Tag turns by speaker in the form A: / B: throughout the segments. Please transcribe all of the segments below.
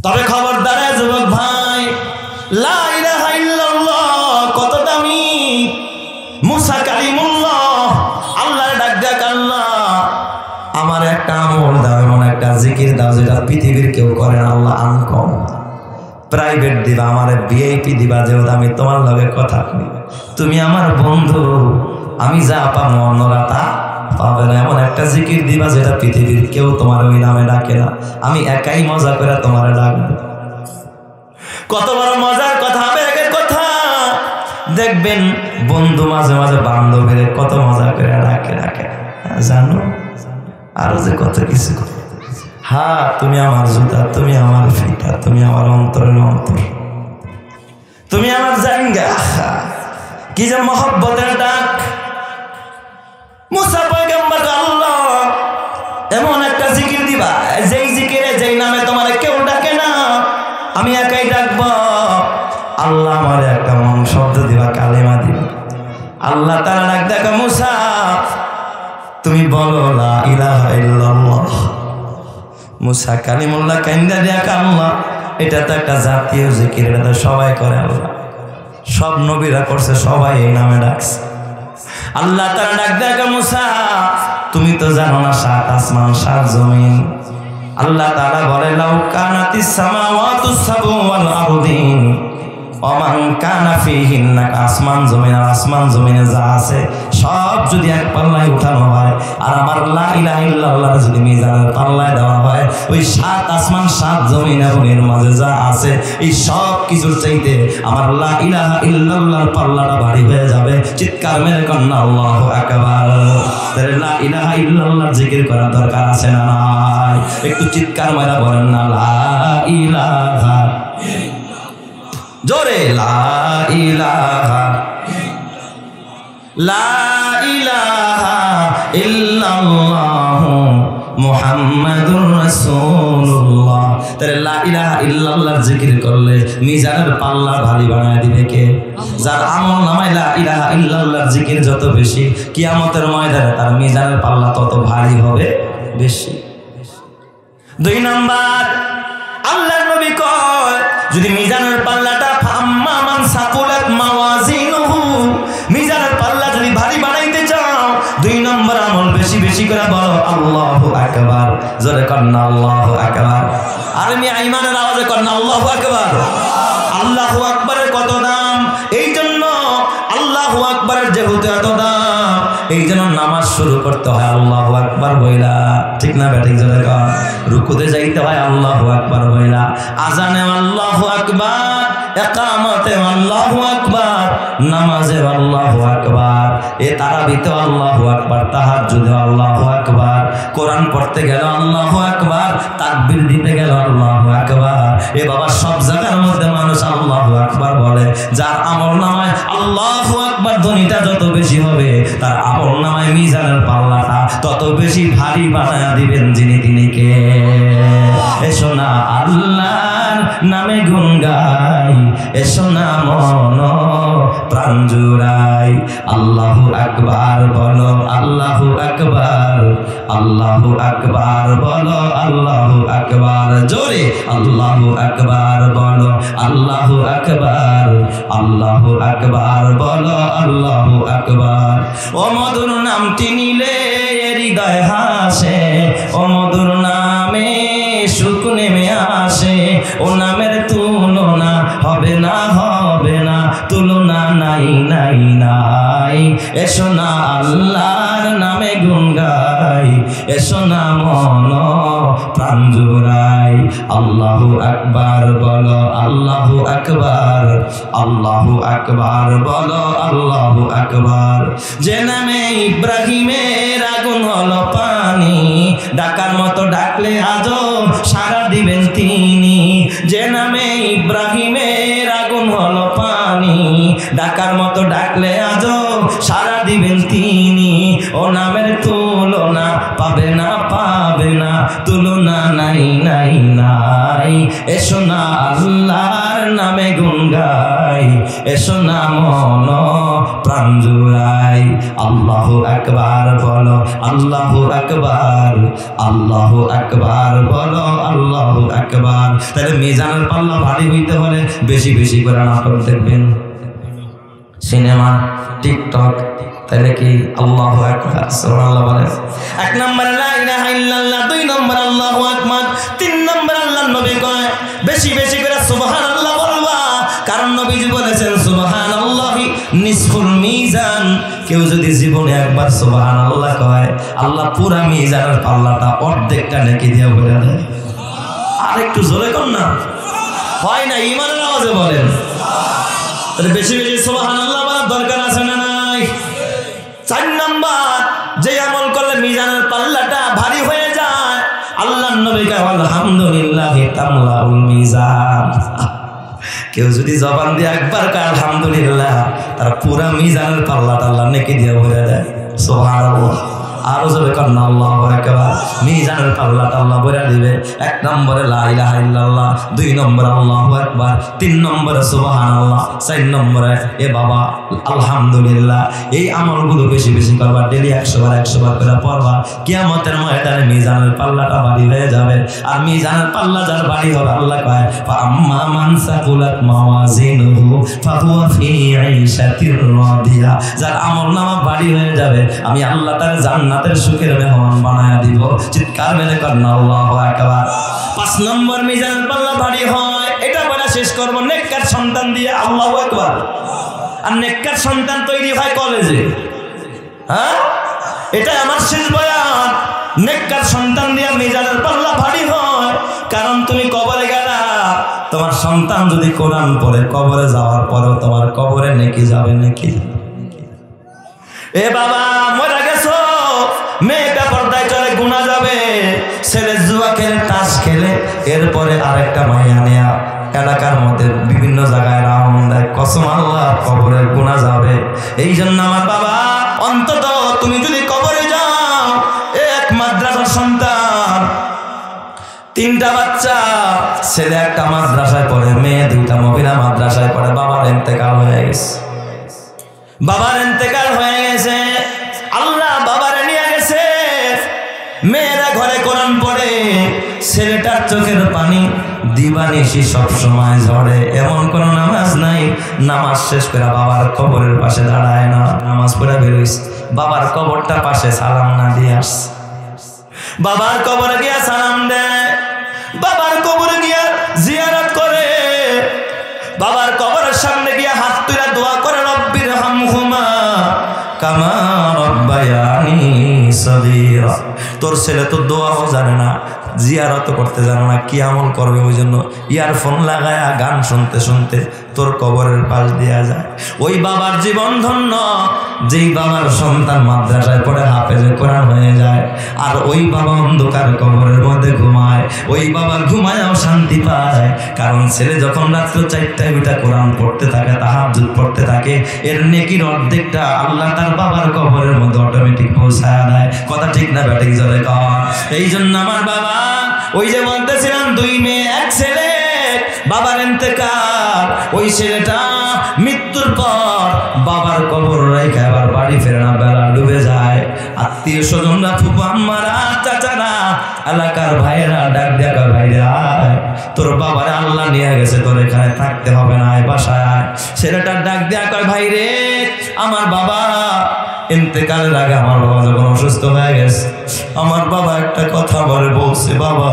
A: তবে খবরদার যুবক ভাই, লা ইলাহা ইল্লাল্লাহ কত দামি। মুসা কালিমুল্লাহ, আল্লাহর ডাক ডাক, আল্লাহ আমার একটা আমল দাও, এমন একটা জিকির দাও যেটা পৃথিবীর কেউ করে না। আল্লাহ আনকম প্রাইভেট দিবা, আমার ভিআইপি দিবা, যেহেতু আমি তোমার লগে কথা কই, তুমি আমার বন্ধু, আমি যা পাবো অন্যরা তা পাবে না। এমন একটা জিকির দিবা যেটা পৃথিবীর কেউ তোমার ওই নামে ডাকে না, আমি একাই মজা করে তোমার ডাকবো। কত বড় মজার কথা, আবেগের কথা। দেখবেন বন্ধু মাঝে মাঝে বান্ধবীর কত মজা করে ডাকে ডাকে, জানো আরো যে কত কিছু। হ্যাঁ, তুমি আমার জুতা, তুমি আমার ফিতা, তুমি আমার অন্তরের অন্তর, তুমি আমার জাঙ্গা। কি যে মহব্বতের ডাক। মুসা পয়গম্বর আল্লাহ এমন একটা জিকির দিবা, যেই জিকিরে যেই নামে তোমার কেউ ডাকে না, আমি একাই ডাকবো। আল্লাহ আমার একটা মন শব্দ দিবা, কালেমা দিবা। আল্লাহ তাআলা ডাক দেখা, মুসা তুমি বলো লা ইলাহা ইল্লাল্লাহ। মুসা কালিমুল্লাহ কাইন্দা দিয়া আল্লাহ, এটা তো একটা জাতীয় জিকির, এটা তো সবাই করে, আল্লাহ সব নবীরা করছে, সবাই এই নামে ডাকছে। আল্লাহ তাআলা ডাক দেখা, মুসা তুমি তো জানো না 7 আসমান 7 জমিন। আল্লাহ তাআলা বলে, লাউ কানাতিস সামাওয়াতু সাবু ওয়াল আরদিন ওমান কানা ফিহিন্না, আসমান জমিন আর আসমান জমিনে যা আছে সব যদি এক পাল্লায় উঠানো হয়, আর আমার লা ইলাহা ইল্লাল্লাহ যদি মিজানের পাল্লায় দেওয়া হয়, ওই 7 আসমান 7 জমিন এবং এর মাঝে যা আছে এই সব কিছুর চাইতে আমার লা ইলাহা ইল্লাল্লাহর পাল্লাটা ভারী হয়ে যাবে। চিৎকার মেরে কন্যা আল্লাহু আকবার। তাহলে লা ইলাহা ইল্লাল্লাহর জিকির করার দরকার আছে না নাই? একটু চিৎকার মেরে বলেন না লা ইলাহা, জোরে লা ইলাহা ইল্লাল্লাহু মুহাম্মাদুর রাসূলুল্লাহ। তাহলে লা ইলাহা ইল্লাল্লাহর জিকির করলে মিজানের পাল্লা ভারী বানায় দিবে কে? যার আমল নামায় লা ইলাহা ইল্লাল্লাহর জিকির যত বেশি, কিয়ামতের ময়দানে তার মিজানের পাল্লা তত ভারী হবে বেশি। 2 নাম্বার, আল্লাহর নবী কয় যদি মিজানের পাল্লাটা ফাম্মা মান সাকুলাত মাওয়াজিনুহু, মিজানের পাল্লা যদি ভারী বানাইতে চাও 2 নম্বর আমল বেশি বেশি করে বলো আল্লাহু আকবার। জোরে কন্না আল্লাহু আকবার। আর আমি ঈমানের আওয়াজে কন্না আল্লাহু আকবার। আল্লাহু আকবারের কত দাম, এই জন্য আল্লাহু আকবারের যেহেতু এত দাম, এই জন্য নামাজ শুরু করতে হয় আল্লাহু আকবার বইলা, ঠিক না বেঠিক? জোরে কর। রুকুতে যাইতে হয় আল্লাহু আকবার বইলা, আজানে আল্লাহু আকবার, ইকামতে আল্লাহু আকবার, নামাজে আল্লাহু আকবার, এ তারাবিতে আল্লাহু আকবার, তাহাজ্জুদে আল্লাহু আকবার, কোরআন পড়তে গেল আল্লাহু আকবার, তাকবীর দিতে গেল আল্লাহু আকবার। এ বাবা সব জায়গার মধ্যে মানুষ আল্লাহু আকবার বলে। যার আমলনামায় আল্লাহু আকবার ধ্বনিটা যত বেশি হবে, তার আমলনামায় মিজানের পাল্লাটা তত বেশি ভারী বানায়া দিবেন যিনি, তিনি কে? এসো না আল্লাহর নামে গুণ গাই, এসো না মন প্রাণ জুড়াই, আল্লাহু আকবার বলো, আল্লাহু আকবার, আল্লাহু আকবার বলো, আল্লাহু আকবার। জোরে আল্লাহু আকবার বলো, আল্লাহু আকবার, আল্লাহু আকবার বলো, আল্লাহু আকবার। ও মধুর নামটি নিলে হৃদয় হাসে, ও মধুর নামে সুখ নেমে আসে, ও নামের তুলনা হবে না, হবে না, তুলনা নাই নাই নাই। এসো না আল্লাহর নামে গুণ গাই, এসো না মন প্রাণ জুড়াই, আল্লাহু আকবার বলো, আল্লাহু আকবার, আল্লাহু আকবার বলো, আল্লাহু আকবার। যে নামে ইব্রাহিমের আগুন হলো পানি, ডাকার মতো ডাকলে আজও সাড়া দিবেন তিনি। যে নামে ইব্রাহিমের আগুন হলো পানি, ডাকার মতো ডাকলে আজও সাড়া দিবেন তিনি। ও নামের তুলনা পাবে না, পাবে না, তুলনা নাই নাই নাই। এসো না আল্লাহর আল্লাহর নামে গুণ গাই, এসো না মন প্রাণ জুড়াই। আল্লাহু আকবার বলো, আল্লাহু আকবার, আল্লাহু আকবার বলো, আল্লাহু আকবার। তাহলে মিজানের পাল্লা ভারী হইতে হলে বেশি বেশি করে নাটক দেখবেন, সিনেমা, টিকটক, তাহলে কি আল্লাহু আকবার সুবহানাল্লাহ বলে। এক নম্বরে লা ইলাহা ইল্লাল্লাহ, দুই নম্বর আল্লাহু আকবার, তিন নম্বর আল্লাহর নবী কয় বেশি বেশি করে সুবহানাল্লাহ বলবা, কারণ নবীজি বলেছেন সুবহানাল্লাহি নিসফুল মিজান। কেউ যদি জীবনে একবার সুবহানাল্লাহ কয়, আল্লাহ পুরা মিজানের পাল্লাটা অর্ধেকটা নেকি দিয়ে ভরে দেয়। আর একটু জোরে কর না, হয় না? ঈমানের আওয়াজে বলেন। তাহলে বেশি বেশি সুবহানাল্লাহ বলার দরকার আছে না নাই? 4 নাম্বার, যে আমল করলে মিজানের পাল্লাটা ভারী হয়ে যায়, আল্লাহর নবী কয় আলহামদুলিল্লাহি তামলাউল মিজান। কেউ যদি জবান দিয়ে একবার কয় আলহামদুলিল্লাহ, তার পুরা মিজানের পাল্লাটা আল্লাহ নেকি দিয়ে ভরে দেয়। সুবহানাল্লাহ। আরো জোরে কর না আল্লাহু আকবার। মিজানের পাল্লাটা আল্লাহ ভরে দিবে। 1 নম্বরে লা ইলাহা ইল্লাল্লাহ, 2 নম্বরে আল্লাহু আকবার, 3 নম্বরে সুবহানাল্লাহ, 4 নম্বরে এ বাবা আলহামদুলিল্লাহ। এই আমলগুলো বেশি বেশি করবা, ডেইলি 100 বার 100 বার করে পড়বা। কিয়ামতের ময়দানে মিজানের পাল্লাটা ভারী হয়ে যাবে। আর মিজানের পাল্লা যার ভারী হবে, আল্লাহ কয় ফাআম্মা মান সাকুলাত মাওয়াজিনুহু ফাহুয়া ফি আইশাতির রাদিয়া। যার আমলনামা ভারী হয়ে যাবে, আমি আল্লাহ তার জান্নাতের সুখের মেহমান বানায়া দিব। চিৎকার মেরে কর না আল্লাহু আকবার। 5 নম্বর মিজানের পাল্লা ভারী হয়, এটা বলা শেষ করব নেককার সন্তান দিয়ে। আল্লাহু আকবার। আর নেককার সন্তান তৈরি হয় কলেজে। হ্যাঁ, এটা আমার শেষ বয়ান। নেককার সন্তান দিয়ে মিজানের পাল্লা ভারী হয়, কারণ তুমি কবরে গেলা, তোমার সন্তান যদি কোরআন পড়ে, কবরে যাওয়ার পরেও তোমার কবরে নেকি যাবে, নেকি। এ বাবা মরে গেছো, মেয়েটা পর্দায় চলে গুনাহ যাবে। ছেলে জুয়া খেলে, তাস খেলে, এরপরে আরেকটা মাইয়া নেয়া এলাকার মধ্যে বিভিন্ন জায়গায় রাউন্ড দেয়, কসম আল্লাহ কবরের গুনাহ যাবে। এই জন্য আমার বাবা, অন্তত তুমি যদি কবরে যাও, এক মাদ্রাসার সন্তান, 3টা বাচ্চা, ছেলে একটা মাদ্রাসায় পড়ে, মেয়ে 2টা মহিলা মাদ্রাসায় পড়ে। বাবার ইন্তেকাল হয়ে গেছে, বাবার ইন্তেকাল হয়ে গেছে, আল্লাহ বাবারে নিয়ে গেছে। মেয়েরা ঘরে কোরআন পড়ে, ছেলেটার চোখের পানি দিবানিশি সব সময় ঝরে। এমন কোন নামাজ নাই, নামাজ শেষ করে বাবার কবরের পাশে দাঁড়ায় না, নামাজ পড়ে বেরোইছে, বাবার কবরটা পাশে সালাম না দিয়ে আস। বাবার কবরে গিয়া সালাম দেয়, বাবার কবরে গিয়া জিয়ারত করে, বাবার কবরের সামনে গিয়া হাত তুলে দোয়া করে, রব্বির হামহুমা কামা রব্বায়ানি সগীরা। তোর ছেলে তো দোয়াও জানে না, জিয়ারত করতে জানে না, কি আমল করবে? ওই জন্য ইয়ারফোন লাগায়া গান শুনতে শুনতে তোর কবরের পাশ দিয়া যায়। ওই বাবার জীবন ধন্য, যেই বাবার সন্তান মাদ্রাসায় পড়ে হাফেজে কোরআন হয়ে যায়, আর ওই বাবা অন্ধকার কবরের মধ্যে ঘুমায়। ওই বাবা ঘুমায়ও শান্তি পায়, কারণ ছেলে যখন রাত্র 4টায় উঠে কোরআন পড়তে থাকে, তাহাজ্জুদ পড়তে থাকে, এর নেকির অর্ধেকটা আল্লাহ তার বাবার কবরের মধ্যে অটোমেটিক পৌঁছায় দেয়। কথা ঠিক না ব্যাটিক জলে কর। এই জন্য আমার বাবা, ওই যে বলতেছিলাম 2 মেয়ে 1 ছেলে, বাবার ইন্তেকাল, ওই ছেলেটা মৃত্যুর পর বাবার কবর রেখে আবার বাড়ি ফেরে না, বেলা ডুবে যায়। আত্মীয় স্বজনরা, ফুপু আম্মারা, চাচারা, এলাকার ভাইয়েরা ডাক দেখা, ভাইরা তোর বাবারে আল্লাহ নিয়ে গেছে, তোর এখানে থাকতে হবে না, বাসায় আয়। ছেলেটার ডাক দেয়া কয়, ভাই রে, আমার বাবা ইন্তেকালের আগে আমার বাবা যখন অসুস্থ হয়ে গেছে, আমার বাবা একটা কথা বলছে, বাবা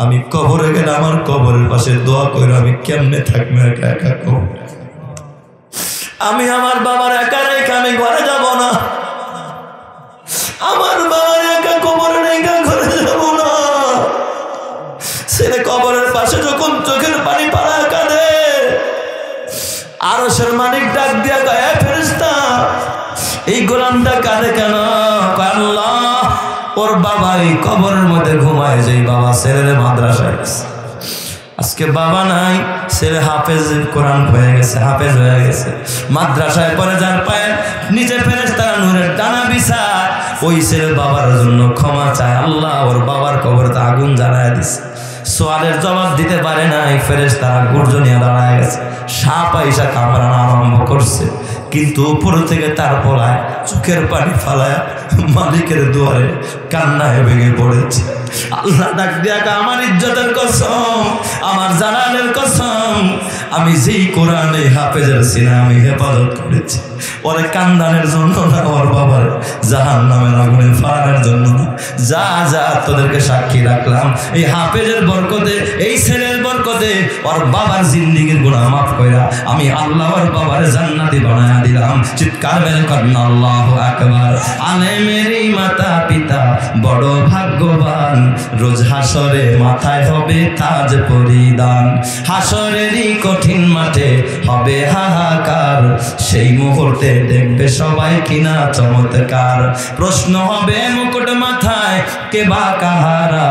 A: আমি কবরে গেলে আমার কবরের পাশে দোয়া করে, আমি কেমনে থাকবো একা একা কবর, আমি আমার বাবার একা রেখে আমি ঘরে যাব না, আমার বাবার একা কবরে রেখে ঘরে যাব না। ছেলে কবরের পাশে যখন চোখের পানি পাড়া কাঁদে, আরশের মালিক ডাক দিয়া কয়, ফেরেশতা এই গোলামটা কাঁদে কেন? আল্লাহ, ওর বাবা এই কবরের মধ্যে ঘুমায়, যেই বাবা ছেলের মাদ্রাসায় গেছে, আজকে বাবা নাই, ছেলে হাফেজ কোরআন হয়ে গেছে, হাফেজ হয়ে গেছে, মাদ্রাসায় পড়ে, যার পায়ের নিচে ফেরেশতারা নূরের ডানা বিছায়, ওই ছেলে বাবার জন্য ক্ষমা চায়, আল্লাহ ওর বাবার কবরতে আগুন জ্বালায় দিছে। সোয়ালের জবাব দিতে পারে নাই, ফেরেশতারা গর্জনিয়া দাঁড়ায় গেছে, সাপ আইসা কামড়ানো আরম্ভ করছে। কিন্তু উপর থেকে তার পলায় চোখের পানি ফালায় মালিকের দুয়ারে কান্নায় ভেঙে পড়েছে। আল্লাহ ডাক দিয়া, আমার ইজ্জতের কসম, আমার জালালের কসম, আমি যেই কোরআনে হাফেজের সিনা আমি হেফাজত করেছি, ওরে কান্দানের জন্য না, ওর বাবার জাহান্নামের আগুনে ফাড়ানোর জন্য না। যা যা তোদেরকে সাক্ষী রাখলাম, এই হাফেজের বরকতে, এই ছেলের বরকতে ওর বাবার জিন্দেগির গুনাহ মাফ কইরা আমি আল্লাহ ওর বাবার জান্নাতি বানায়া দিলাম। চিৎকার বের করেন আল্লাহু আকবার। আলেমেরই মাতা পিতা বড় ভাগ্যবান, রোজ হাসরে মাথায় হবে তাজ পরিধান। হাসরেরই কঠিন মাঠে হবে হাহাকার, সেই মুহূর্তে দেখবে সবাই কিনা চমৎকার। প্রশ্ন হবে মুকুট মাথায় কে বা কাহারা,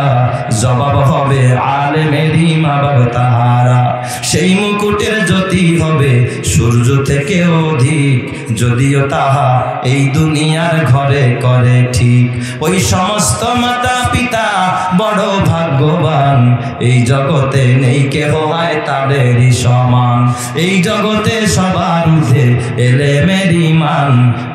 A: জবাব হবে আলেমেরই মা বাবা তাহারা। সেই মুকুটের জ্যোতি হবে সূর্য থেকে অধিক, যদিও তাহা এই দুনিয়ার ঘরে করে ঠিক। ওই সমস্ত মাতা পিতা বড় ভাগ্যবান, এই জগতে নেই কেহ হয় তাদেরই সমান। এই জগতে সবার উঠে এলেমের ঈমান,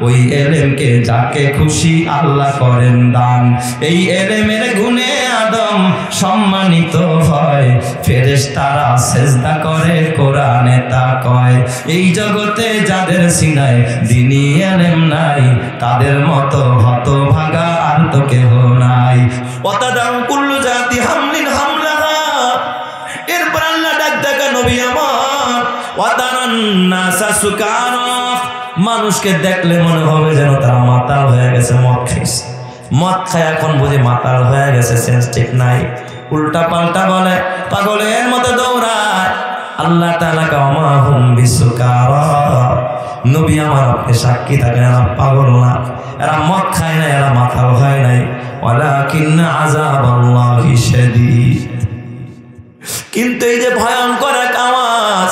A: ওই এলেমকে যাকে খুশি আল্লাহ করেন দান। এই এলেমের গুণে আদম সম্মানিত হয়, ফেরেশতারা সেজদা করে কোরআনে তা কয়। এই জগতে যাদের সিনায় দ্বীনি এলেম নাই, তাদের মতো হতভাগা আর তো কেহ নাই। ওয়াতাদাউ কুল্লু জাতি হামলিন হামলাহা। এরপর আল্লাহ ডাক দেখা নবী আমার, ওয়াতারান নাসা সুকারা, মানুষকে দেখলে মনে হবে যেন তারা মাতাল হয়ে গেছে, মদ খাইছে। মদ খায় এখন বুঝি মাতাল হয়ে গেছে, সেন্স ঠিক নাই, উল্টা পাল্টা বলে, পাগলের মতো দৌড়ায়। আল্লাহ তাআলা কামা হুম বিসুকারা, নবী আমার আপনি সাক্ষী থাকেন, এরা পাগল না, এরা মদ খায় না, এরা মাতাল হয় নাই। ওয়ালাকিন আযাবাল্লাহি শাদীদ, কিন্তু এই যে ভয়ঙ্কর এক আওয়াজ,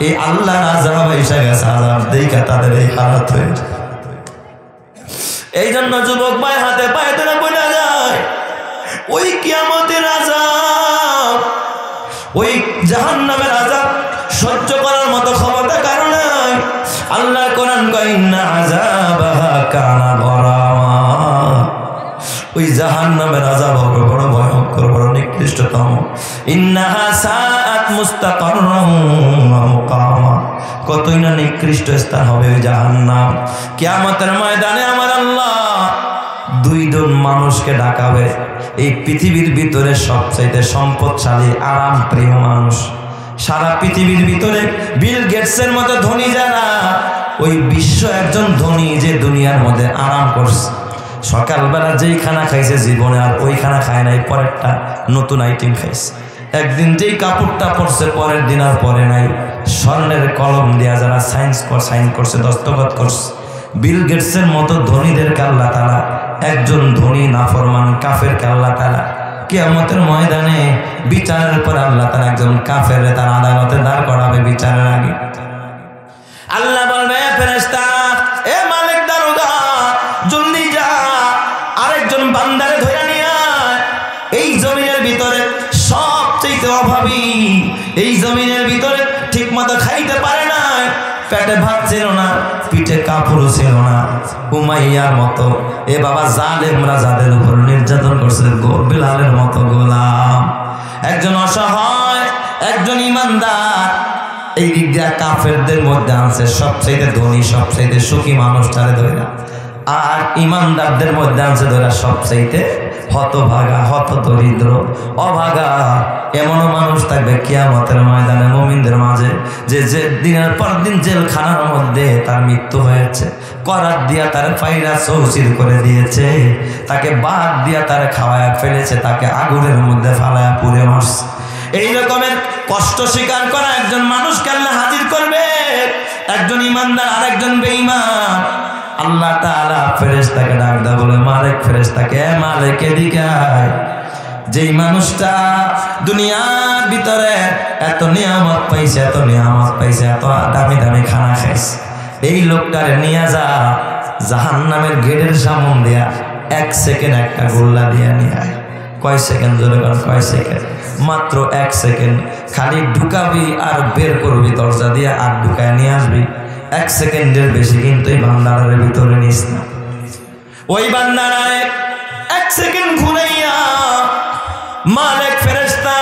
A: এই আল্লাহর আযাব এসে গেছে, আযাব দেখা তাদের এই হালত হয়েছে। এই জন্য যুবক ভাই হাতে পায়ে ধরে বলে যায়, ওই কিয়ামতের আযাব, ওই জাহান্নামের আযাব সহ্য করার মতো ক্ষমতা কারো নাই। আল্লাহ কোরআন কয়, ইন্না আযাবাহা কানা গরামা, ওই জাহান্নামের আযাব হবে বড় ভয়ঙ্কর, বড় নিকৃষ্টতম। ইন্নাহা সাআত মুস্তাকাররাম ওয়া মুকামা, কতই না নিকৃষ্ট স্থান হবে ওই জাহান্নাম। কিয়ামতের ময়দানে আমার আল্লাহ দুইজন মানুষকে ডাকাবে, এই পৃথিবীর ভিতরে সবচাইতে সম্পদশালী আরাম প্রিয় মানুষ। সারা পৃথিবীর ভিতরে বিল গেটসের মতো ধনী যারা, ওই বিশ্ব একজন ধনী যে দুনিয়ার মধ্যে আরাম করছে, সকালবেলা যেই খানা খাইছে জীবনে আর ওই খানা খায় নাই, পরেরটা নতুন আইটেম খাইছে। একদিন যেই কাপড়টা পরছে পরের দিন আর পরে নাই। স্বর্ণের কলম দিয়া যারা সাইন করছে, দস্তখত করছে, বিল গেটসের মতো ধনীদেরকে আল্লাহ তাআলা, একজন ধনী নাফরমান কাফেরকে আল্লাহ তাআলা কিয়ামতের ময়দানে বিচারের পর আল্লাহ তাআলা একজন কাফেরকে তার আদালতে দাঁড় করাবে বিচারের আগে। আল্লাহ বলবে, ফেরেশতা, এ মালিক দারোগা, জলদি যা, আরেকজন বান্দারে ধরে নিয়ে আয়। এই জমিনের ভিতরে সবচেয়ে অভাবী, এই জমিনের ভিতরে ঠিক মতো খাইতে পারে না, পেটে ভাত ছিল না, পিঠে কাপড়ও ছিল না, উমাইয়ার মতো এ বাবা জালেমরা যাদের উপর নির্যাতন করছে, বিলালের মতো গোলাম। একজন অসহায়, একজন ইমানদার, এই দিক দিয়া কাফেরদের মধ্যে আনছে সবচেয়ে ধনী, সবচেয়ে সুখী মানুষটারে ধরে, আর ইমানদারদের মধ্যে আনছে ধরে সবচেয়ে হতভাগা, হত দরিদ্র, অভাগা। এমনও মানুষ থাকবে কিয়ামতের ময়দানে মুমিনদের মাঝে, যে যে দিনের পর দিন জেলখানার মধ্যে তার মৃত্যু হয়েছে, করাত দিয়া তার পায়রা চৌচির করে দিয়েছে, তাকে বাদ দিয়া তার খাওয়ায় ফেলেছে, তাকে আগুনের মধ্যে ফালায়া পুড়ে মারছে। এই রকমের কষ্ট স্বীকার করা একজন মানুষকে আল্লাহ হাজির করবে, একজন ইমানদার আর একজন বেঈমান। আল্লাহ তাআলা ফেরেশতাকে ডাক দেয়, বলে, মালিক ফেরেশতাকে, মালিক এদিকে আয়। যেই মানুষটা দুনিয়ার ভিতরে এত নিয়ামত পাইছে, এত নিয়ামত পাইছে, এত দামি দামি খানা খাইছে, এই লোকটারে নিয়ে যা জাহান্নামের গেটের সামনে দিয়া 1 সেকেন্ড একটা গোল্লা দিয়া নিয়ে আয়। কয় সেকেন্ড জোরে কারণ কয় সেকেন্ড, মাত্র 1 সেকেন্ড। খালি ঢুকাবি আর বের করবি দরজা দিয়ে, আর ঢুকায় নিয়ে আসবি। 1 সেকেন্ডের বেশি কিন্তু এই বান্দারের ভিতরে নিস না। ওই বান্দারায় 1 সেকেন্ড ঘুরাইয়া মালিক ফেরেশতা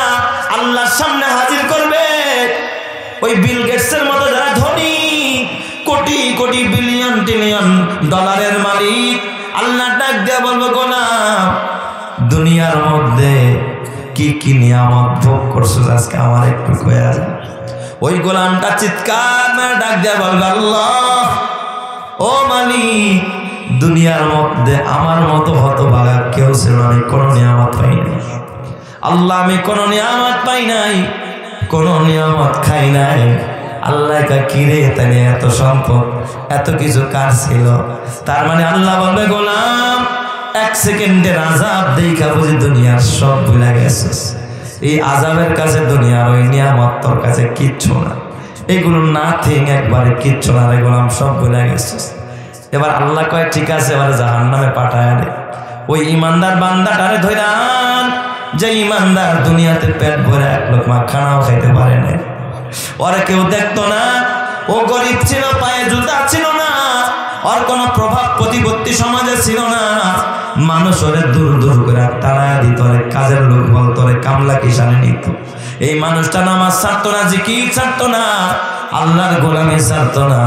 A: আল্লাহর সামনে হাজির করবে। ওই বিল গেটসের মতো যারা ধনী, কোটি কোটি বিলিয়ন ট্রিলিয়ন ডলারের মালিক, আল্লাহ ডাক দিয়ে বলবো, গোলাম দুনিয়ার মধ্যে কি কি নিয়ামত ভোগ করছো আজকে আমার একটু কয়ে আস। ওই গোলামটা চিৎকার মেরে ডাক দিয়ে বলবে, আল্লাহ ও মালিক, দুনিয়ার মধ্যে আমার মতো হতভাগা কেউ ছিল, আমি কোনো নিয়ামত পাই নাই। আল্লাহ আমি কোনো নিয়ামত পাই নাই, কোনো নিয়ামত খাই নাই। আল্লাহ কিরে তাই এত সম্পদ, এত কিছু কার ছিল? তার মানে আল্লাহ বলবে, গোলাম 1 সেকেন্ডের আযাব দেখা বুঝি দুনিয়ার সব ভুলে গেছিস। এই আযাবের কাছে দুনিয়ার ওই নিয়ামত তোর কাছে কিচ্ছু না, এগুলো নাথিং, একবারে কিচ্ছু না রে গোলাম, সব ভুলে গেছিস। এবার আল্লাহ কয় ঠিক আছে, এবার জাহান্নামে পাঠায় দে। ওই ইমানদার বান্দাটারে ধরে আন, যে ইমানদার দুনিয়াতে পেট ভরে 1 লোকমা খানাও খাইতে পারে না। ওরা কেউ দেখতো না, ও গরিব ছিল, পায়ে জুতা ছিল না, ওর কোনো প্রভাব প্রতিপত্তি সমাজে ছিল না। মানুষ ওরে দূর দূর করে তাড়ায় দিত, কাজের লোক বলতো, কামলা কিষানে নিত। এই মানুষটা নামাজ ছাড়তো না, জিকির ছাড়তো না, আল্লাহর গোলামি ছাড়তো না,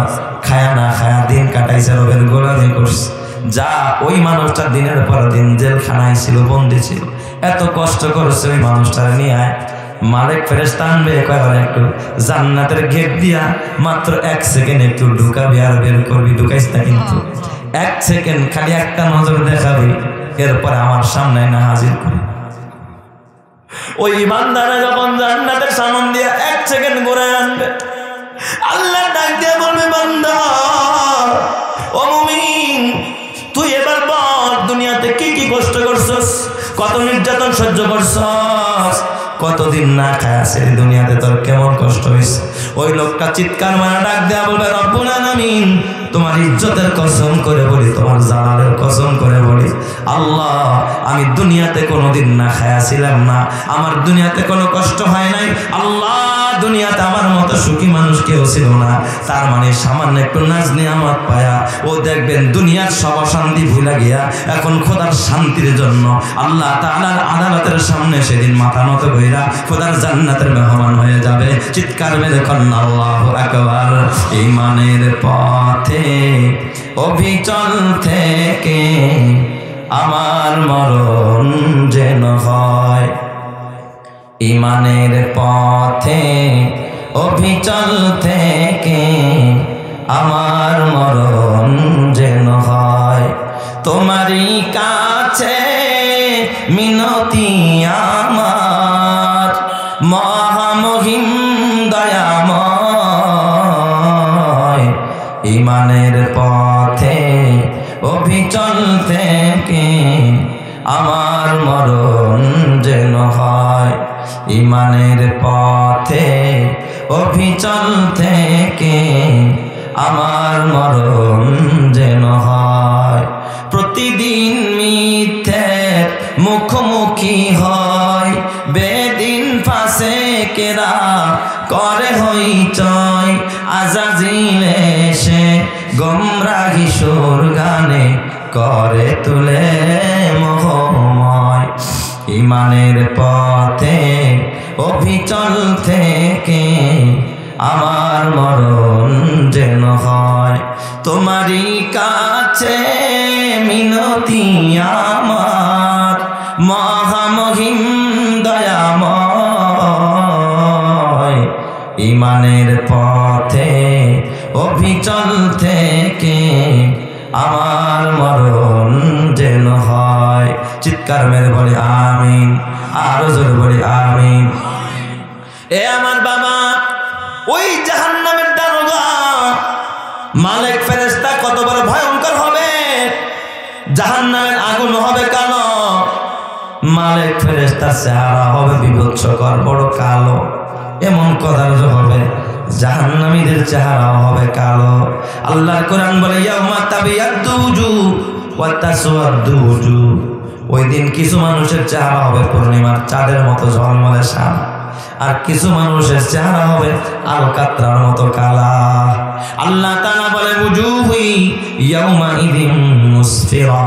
A: খায়া না খায়া দিন কাটাইছে, রবের গোলামি করছে। যা ওই মানুষটা দিনের পর দিন জেলখানায় ছিল, বন্দি ছিল, এত কষ্ট করছে, ওই মানুষটার নিয়ে আয় মালিক ফেরেশতা আনবে, কয়েকবার একটু জান্নাতের গেট দিয়া মাত্র 1 সেকেন্ড একটু ঢুকাবি আর বের করবি, ঢুকাইস না কিন্তু 1 সেকেন্ড খালি একটা নজর দেখাবি, এরপর আমার সামনে না হাজির করি। ওই ইমানদারে যখন জান্নাতের সামনে দিয়া 1 সেকেন্ড ঘুরে আনবে, আল্লাহ ডাক দিয়ে বলবে, বান্দা ও মুমিন, তুই এবার বল দুনিয়াতে কি কি কষ্ট করছস, কত নির্যাতন সহ্য করছস, কতদিন না খায় আছে দুনিয়াতে, তোর কেমন কষ্ট হয়েছে। ওই লোকটা চিৎকার মারা ডাক দেয়া বলবে, রব্বুল আলামিন তোমার ইজ্জতের কসম করে বলি, তোমার জালালের কসম করে বলি, আল্লাহ আমি দুনিয়াতে কোনোদিন না খায়া ছিলাম না, আমার দুনিয়াতে কোনো কষ্ট হয় নাই। আল্লাহ দুনিয়াতে আমার মতো সুখী মানুষ কেউ ছিল না। তার মানে সামান্য একটু নাজ নিয়ামত পায়া ও দেখবেন দুনিয়ার সব অশান্তি ভুলে গিয়া এখন খোদার শান্তির জন্য আল্লাহ তাআলার আদালতের সামনে সেদিন মাথা নত কইরা খোদার জান্নাতের মেহমান হয়ে যাবে। চিৎকার মেরে কন্যা আল্লাহু আকবার। ঈমানের পথে অবিচল থেকে আমার মরণ যেন হয়, ঈমানের পথে অবিচল থেকে আমার মরণ যেন হয়। তোমারই কাছে মিনতি আমার মহামহিম দয়াময়, ঈমানের পথে অবিচল থেকে আমার মরণ যেন হয়। ঈমানের পথে অবিচল থেকে আমার মরণ যেন হয়। প্রতিদিন মিথ্যের মুখোমুখি হয়, বেদিন ফাঁসে কেরা করে হইচয়, আজাজিল এসে গোমরাহি সুর গানে করে তুলে মোহময়। ঈমানের পথে অবিচল থেকে আমার মরণ যেন হয়। তোমারই কাছে মিনতি আমার মহামহিম দয়াময়, ঈমানের পথে অবিচল থেকে আমার মরণ যেন হয়। চিৎকার মেরে বলি আমিন, আরো জোরে বলি আমিন। এ আমার বাবা, ওই জাহান্নামের দারোগা মালিক ফেরেশতা কত বড় ভয়ঙ্কর হবে, জাহান্নামের আগুন হবে কালো, মালিক ফেরেশতার চেহারা হবে বিভৎসকর বড় কালো, এমন কদার্য হবে জাহান্নামীদের চেহারাও হবে কালো। আল্লাহর কোরআন বলে ইয়াউমা তাবিয়াদ্দু ওয়া তাসওয়াদ্দু, ওই দিন কিছু মানুষের চেহারা হবে পূর্ণিমার চাঁদের মতো ঝলমলে শ্যাম, আর কিছু মানুষের চেহারা হবে আলকাতরার মতো কালা। আল্লাহ তাআলা বলে উজুহি ইয়াউমাইযিন মুসফিরা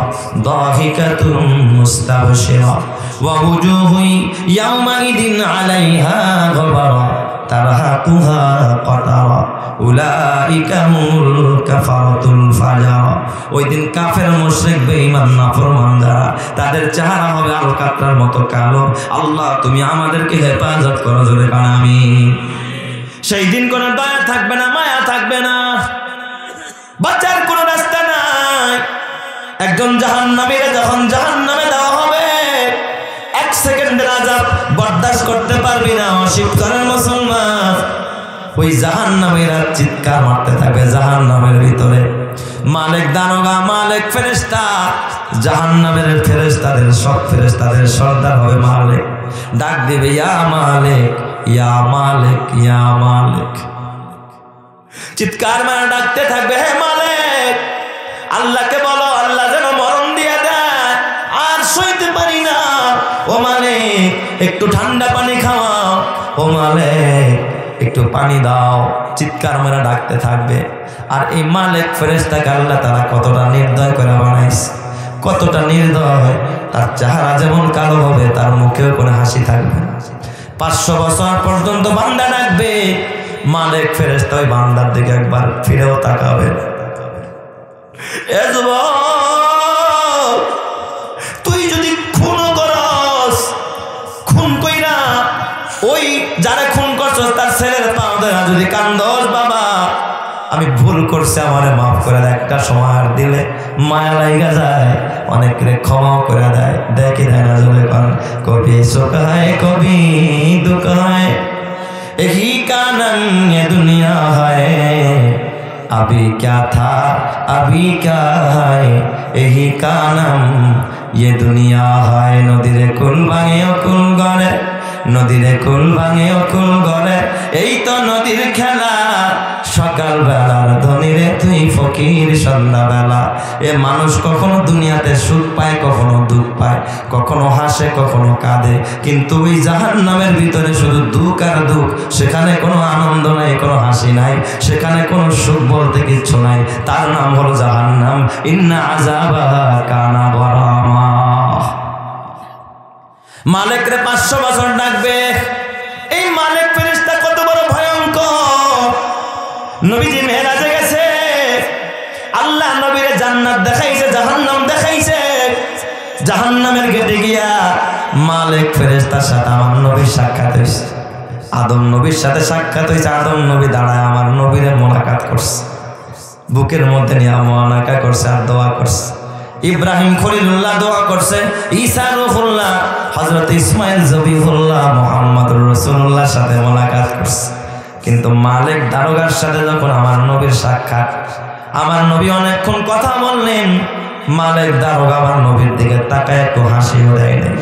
A: দাহিকাতুন মুস্তাবশিরা ওয়া উজুহি ইয়াউমাইযিন আলাইহা গবারা তারহাকুহা কাতারা উলাইকা হুমুল কাফারাতুল ফাজারা। ওই দিন কাফের মুশরিক বেঈমান নাফরমান যারা, তাদের চেহারা হবে আলকাতরার মতো কালো। আল্লাহ তুমি আমাদেরকে হেফাজত করো, জোরে কান আমিন। সেই দিন কোনো দয়া থাকবে না, মায়া থাকবে না, বাঁচার কোনো রাস্তা নাই। একজন জাহান্নামীরা যখন জাহান্নামে দেওয়া হবে, এক সেকেন্ডের আযাব বরদাস্ত করতে পারবি না অশিক্ষিত মুসলমান। ওই জাহান্নামীরা চিৎকার মারতে থাকবে জাহান্নামের ভিতরে। মালিক দারোগা, মালিক ফেরেশতা, জাহান্নামের ফেরেশতাদের সব ফেরেশতাদের সর্দার হবে মালিক। ডাক দিবে ইয়া মালিক, ইয়া মালিক, ইয়া মালিক। চিৎকার মারা ডাকতে থাকবে, হে মালিক। আল্লাহকে বলো আল্লাহ যেন মরণ দিয়ে দেয়, আর সইতে পারি না। ও মালিক একটু ঠান্ডা পানি খাওয়াও, ও মালিক একটু পানি দাও। চিৎকার মেরা ডাকতে থাকবে। আর এই মালিক ফেরেশতাকে আল্লাহ তাআলা কতটা নির্দয় করে বানাইছে, কতটা নির্দয়। তার চেহারা যেমন কালো হবে, তার মুখেও কোনো হাসি থাকবে না। 500 বছর পর্যন্ত বান্দা ডাকবে, মালিক ফেরেশতা ওই বান্দার দিকে একবার ফিরেও তাকাবে। এ যুবক, তুই যদি খুন করস, খুন কইরা ওই যারা খুন করছস তার ছেলের পাও ধরে যদি কান্দস, বাবা আমি ভুল করছি আমারে মাফ করে দেয়, একটা সময় আর দিলে মায়া লাইগা যায়, অনেকে ক্ষমাও করে দেয়। দেখি দেয় না জোরে কান, কবি সুখায় কবি দুঃখায় यही कानम ये दुनिया है, अभी क्या था अभी क्या है, यही कानम ये दुनिया है। नदीरे कुल भांगे कुल गड़े, नदीरे कुल भांगे कुल गड़े, এই তো নদীর খেলা। সকাল বেলার ধনীরে তুই ফকির সন্ধ্যা বেলা। এ মানুষ কখনো দুনিয়াতে সুখ পায়, কখনো দুঃখ পায়, কখনো হাসে কখনো কাঁদে, কিন্তু ওই জাহান্নামের ভিতরে শুধু দুঃখ আর দুঃখ। সেখানে কোনো আনন্দ নাই, কোনো হাসি নাই, সেখানে কোনো সুখ বলতে কিচ্ছু নাই। তার নাম হলো জাহান্নাম। ইন্না আযাবাহা কানা গরামা। মালিকরে 500 বছর ডাকবে। এই মালিক ফেরেশতা কত বড় ভয়ঙ্কর। নবীজি মেরাজে গেছে, আল্লাহ নবীরে জান্নাত দেখাইছে, জাহান্নাম দেখাইছে। জাহান্নামের গেটে গিয়া মালিক ফেরেশতার সাথে আমার নবীর সাক্ষাৎ হয়েছে। আদম নবীর সাথে সাক্ষাৎ হয়েছে। আদম নবী দাঁড়ায় আমার নবীরে মোলাকাত করছে, বুকের মধ্যে নিয়ে মোনাকা করছে আর দোয়া করছে। ইব্রাহিম খলিলুল্লাহ দোয়া করছে, ঈসা রূহুল্লাহ, হযরত ইসমাইল জবিহুল্লাহ, মুহাম্মদুর রাসূলুল্লাহর সাথে মোলাকাত করছে। কিন্তু মালিক দারোগার সাথে যখন আমার নবীর সাক্ষাৎ, আমার নবী অনেকক্ষণ কথা বললেন, মালিক দারোগা আমার নবীর দিকে তাকায় একটু হাসিও দেয় নাই।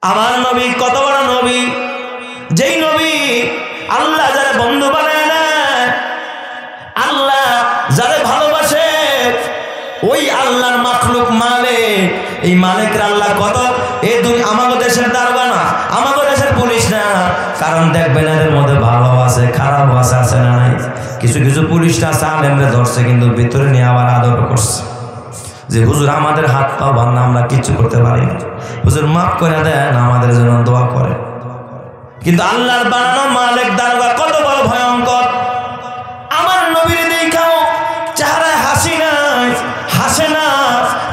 A: আমার নবী কত বড় নবী, যেই নবী আল্লাহ যারা বন্ধু বানায় না, আল্লাহ যারা ভালোবাসে, ওই আল্লাহর মাখলুক মালিক। এই মালিকের আল্লাহ কত, এই দুই আমাদের দেশের দারোগা না, আমাদের দেশের পুলিশ না। কারণ দেখবেন এদের মধ্যে ভালো আছে, খারাপ আছে, আছে না নাই। কিছু কিছু পুলিশরা আলেমরে ধরছে, কিন্তু ভিতরে নিয়ে আবার আদর করছে যে হুজুর আমাদের হাত পাও বান্ধা, আমরা কিছু করতে পারি না, হুজুর মাফ করে দেন, আমাদের জন্য দোয়া করে। কিন্তু আল্লাহর বানানো মালিক দারোগা কত বড় ভয়ঙ্কর। আমার নবীর দেখাও চেহারায় হাসি নাই, হাসে না,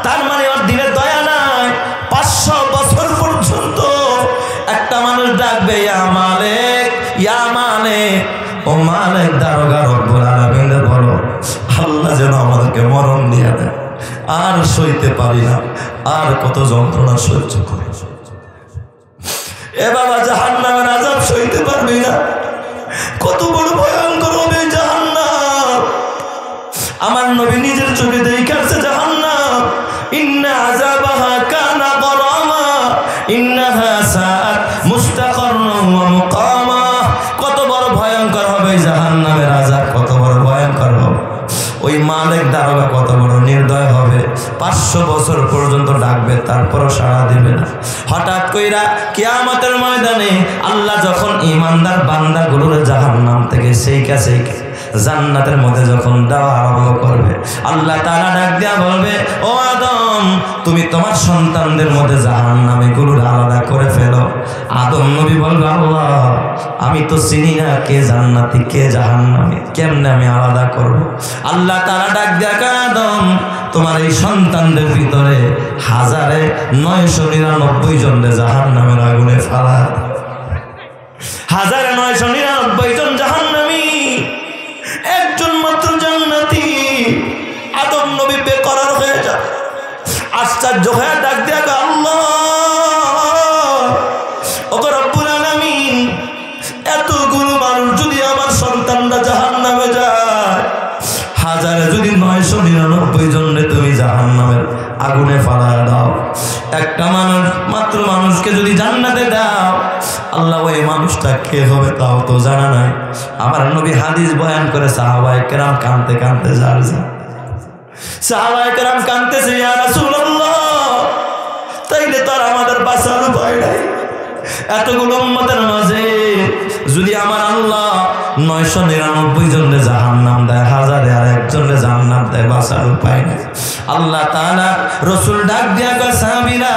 A: তার মানে ওর দিলে দয়া নাই। 500 বছর পর্যন্ত একটা মানুষ ডাকবে ইয়া মালিক, ইয়া মালিক। ও মালিক দারোগা রব্বুল আলামিন বলো আল্লাহ যেন আমাদেরকে মরণ দিয়ে দেয়, আর সইতে পারি না, আর কত যন্ত্রণা সহ্য করে। এ বাবা জাহান্নামের আযাব সইতে পারবি না, কত বড় ভয়ঙ্কর হবে জাহান্নাম। আমার নবী নিজের চোখে দেখাচ্ছে জাহান্নাম। ইন্না আযাবাহা কানা গরামা, ইন্নাহা সাআত মুস্তাকাররান ওয়া মুকামা। কত বড় ভয়ঙ্কর হবে জাহান্নামের আযাব, কত বড় ভয়ঙ্কর হবে। ওই মালিক দারোগা কত বড় নির্দয় হবে। 500 তারপরও সাড়া দিবে না। হঠাৎ কইরা কিয়ামতের ময়দানে আল্লাহ যখন ঈমানদার বান্দাগুলোর জাহান্নাম থেকে সেইকা জান্নাতের মধ্যে যখন দেওয়া আরম্ভ করবে, আল্লাহ তাআলা ডাক দিয়া বলবে, ও আদম, তুমি তোমার সন্তানদের মধ্যে জাহান্নামে গুলোর আলাদা করে ফেলো। আদম নবী বলবে, আল্লাহ, আমি তো চিনি না কে জান্নাতি কে জাহান্নামী, কেমনে আমি আলাদা করব? আল্লাহ তাআলা ডাক দিয়া কয়, আদম, তোমার এই সন্তানদের ভিতরে 1999 জনকে জাহান্নামের আগুনে ফেলা। 1999 জন জাহান্নামী, একজন মাত্র জান্নাতি। আদম নবী বেকরার হয়ে যায়, আশ্চর্য হয়ে ডাক দিয়া কয়, আল্লাহ, ওগো রব্বুল আলামিন, এতগুলো মানুষ যদি আমার সন্তানরা জাহান্নামে যায়, হাজারে যদি 999 জনকে তুমি জাহান্নামের আগুনে ফালায়া দাও, একটা মানুষ মাত্র মানুষকে যদি জান্নাতে দাও, আল্লাহ ওই মানুষটা কে হবে তাও তো জানা নাই। আমার নবী হাদিস বয়ান করে সাহাবায়ে কেরাম কাঁদতে কাঁদতে যার সাহাবায়ে কেরাম কাঁদতেছে, ইয়া রাসূলুল্লাহ, তাইলে তো আর আমাদের বাঁচার উপায় নাই। এতগুলো উম্মতের মাঝে যদি আমার আল্লাহ 999 জনকে জাহান্নাম দেয়, হাজারে আর একজনকে জান্নাত দেয়, বাঁচার উপায় নেই। আল্লাহ তাআলা রাসূল ডাক দিয়া কয়, সাহাবীরা,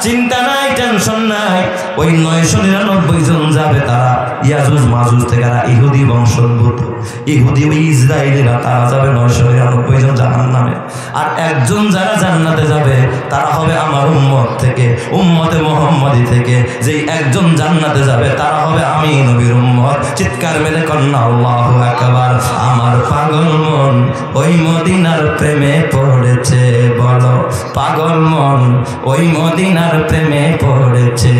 A: চিন্তা নাই, টেনশন নাই, ওই 999 জন যাবে, তারা ইয়াজুজ মাজুজ থেকে, তারা ইহুদি বংশোদ্ভূত, ইহুদি ওই ইসরায়েলিরা, তারা যাবে 999 জন জাহান্নামে। আর একজন যারা জান্নাতে যাবে তারা হবে আমার উম্মত থেকে, উম্মতে মুহাম্মাদি থেকে। যেই একজন জান্নাতে যাবে তারা হবে আমি নবীর উম্মত। চিৎকার মেরে কন্যা আল্লাহু আকবার। আমার পাগল মন ওই মদিনার প্রেমে পড়েছে, বলো পাগল মন ওই মদিনার প্রেমে পড়েছে।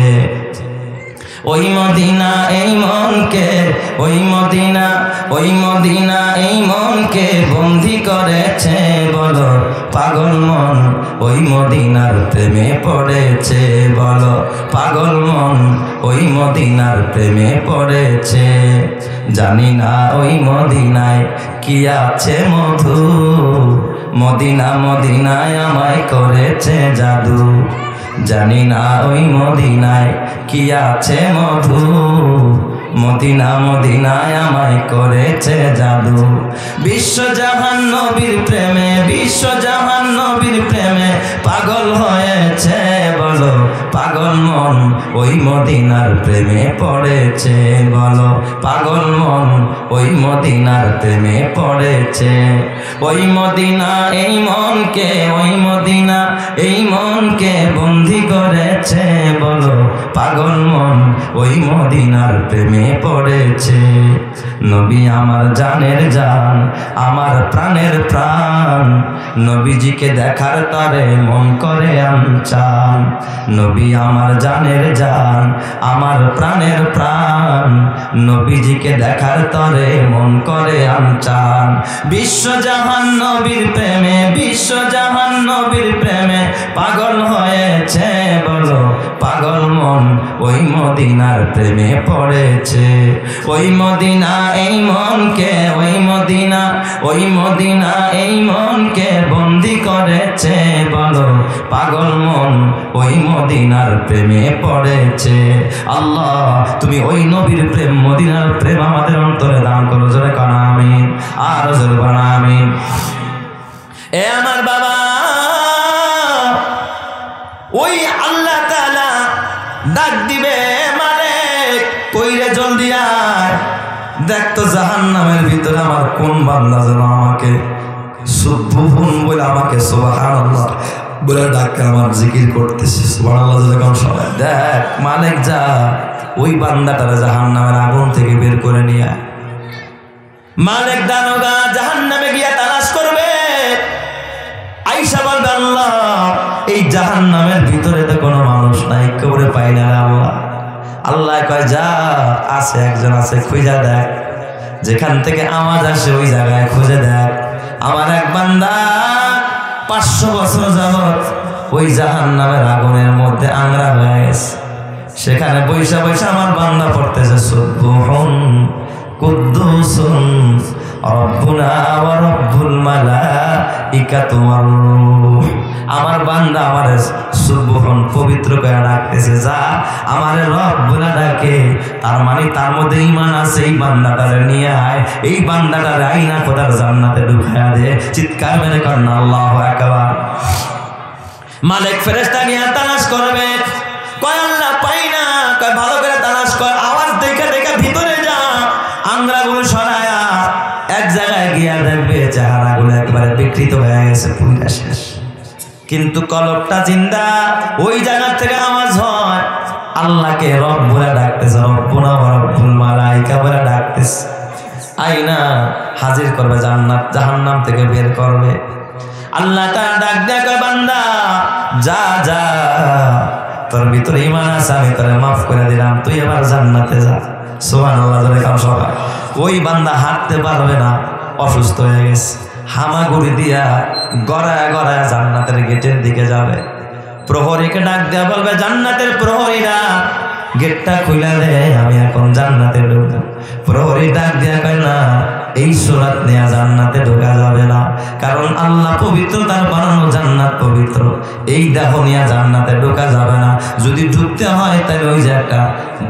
A: ওই মদিনা এই মনকে, ওই মদিনা, ওই মদিনা এই মনকে বন্দি করেছে, বলো পাগল মন ওই মদিনার প্রেমে পড়েছে, বলো পাগল মন ওই মদিনার প্রেমে পড়েছে। জানি না ওই মদিনায় কি আছে মধু, মদিনা মদিনায় আমায় করেছে জাদু। জানি না ওই মদিনায় কি আছে মধু, মদিনা মদিনায় আমায় করেছে জাদু। বিশ্বজাহান নবীর প্রেমে, বিশ্বজাহান নবীর প্রেমে পাগল হয়েছে, বলো পাগল মন ওই মদিনার প্রেমে পড়েছে, বলো পাগল মন ওই মদিনার প্রেমে পড়েছে। ওই মদিনা এই মনকে, ওই মদিনা এই মনকে বন্দি করেছে, বলো পাগল মন ওই মদিনার প্রেমে পড়েছে। নবী আমার জানের জান, আমার প্রাণের প্রাণ, নবীজিকে দেখার তারে মন করে আমচান। নবী আমার জানের জান, আমার প্রাণের প্রাণ, নবীজিকে দেখার তরে মন করে আমচান। বিশ্বজাহান নবীর প্রেমে, বিশ্বজাহান নবীর প্রেমে পাগল হয়েছে, বলো পাগল মন ওই মদিনার প্রেমে পড়েছে। ওই মদিনা এই মনকে, ওই মদিনা, ওই মদিনা এই মনকে বন্দি করেছে, বলো পাগল মন ওই মদিনার প্রেমে পড়েছে। আল্লাহ তুমি ওই নবীর প্রেম, মদিনার প্রেম আমাদের অন্তরে দান করো, জোরে কানা আমিন, আর জোরে বানা আমিন। এ আমার বাবা, ওই আল্লাহ তাআলা ডাক দিবে, মানে কইরে জলদি আয়, দেখ তো জাহান্নামের ভিতরে আমার কোন বান্দা যেন আমাকে সুবহুন বলে আমাকে সুবহানাল্লাহ বলে ডাকে, আমার জিকির করতেছে সুবহানাল্লাহ যখন সবাই দেখ, মালিক যা ওই বান্দাটারে জাহান্নামের আগুন থেকে বের করে নিয়ে আয়। মালিক দানোগা জাহান্নামে গিয়া তালাশ করবে, আয়েশা বলবে, আল্লাহ এই জাহান্নামের ভিতরে তো কোনো মানুষ নাই, কবরে পাই না আল্লাহ। আল্লাহ কয়, যা আছে, একজন আছে, খুঁজে দেখ, যেখান থেকে আওয়াজ আসে ওই জায়গায় খুঁজে দেখ। আমার এক বান্দা 500 বছর যাবত ওই জাহান্নামের আগুনের মধ্যে আংরা হয়ে গেছে, সেখানে বৈশা বৈশা আমার বান্দা পড়তেছে, সুবহুন কুদ্দুসুন রব্বুনা ওয়া রব্বুল মালাইকাতু ওয়ার রূহ আমার বান্দা আমার সুবহান পবিত্র করে ডাকতেছে, যা আমার রব বলে ডাকে, তার মানে তার মধ্যে ঈমান আছে। এই বান্দাটারে নিয়ে আয়, এই বান্দাটারে আইনা খোদার জান্নাতে ঢুকায়া দে। চিৎকার মেরে কর না আল্লাহু আকবার। মালিক ফেরেশতা নিয়ে তালাশ করবে, কয় আল্লাহ পাই না, কয় ভালো করে তালাশ কর, আওয়াজ দেখে দেখে ভিতরে যা, আংরাগুলো সরায়া এক জায়গায় গিয়া দেখবে চেহারাগুলো একবারে বিকৃত হয়ে গেছে, পুরা শেষ, কিন্তু কলবটা জিন্দা। ওই জায়গা থেকে আওয়াজ হয়, আল্লাহকে রব বলে ডাকতেছে, রব্বুনা ওয়া রব্বুল মালাইকা বলে ডাকতেছে, আইনা হাজির করবে, জান্নাত জাহান্নাম থেকে বের করবে। আল্লাহ তাআলা ডাক দেয়া কয়, বান্দা যা যা, তোর ভিতরে ঈমান আছে, আমি তোরে মাফ করে দিলাম, তুই এবার জান্নাতে যা। সুবহানাল্লাহ জোরে কাম সবাই। ওই বান্দা হাঁটতে পারবে না, অসুস্থ হয়ে গেছে, হামাগুড়ি দিয়া গড়ায় গড়ায় জান্নাতের গেটের দিকে যাবে। প্রহরীকে ডাক দেয়া বলবে, জান্নাতের প্রহরীরা গেটটা খুলে দে, আমি এখন জান্নাতে ঢুকবো। প্রহরী ডাক দেয়া কয়, না, এই সুরাত নিয়ে জান্নাতে ঢোকা যাবে না, কারণ আল্লাহ পবিত্র, তার বানানো জান্নাত পবিত্র, এই দেহ নিয়ে জান্নাতে ঢোকা যাবে না। যদি ঢুকতে হয় তাহলে ওই যে একটা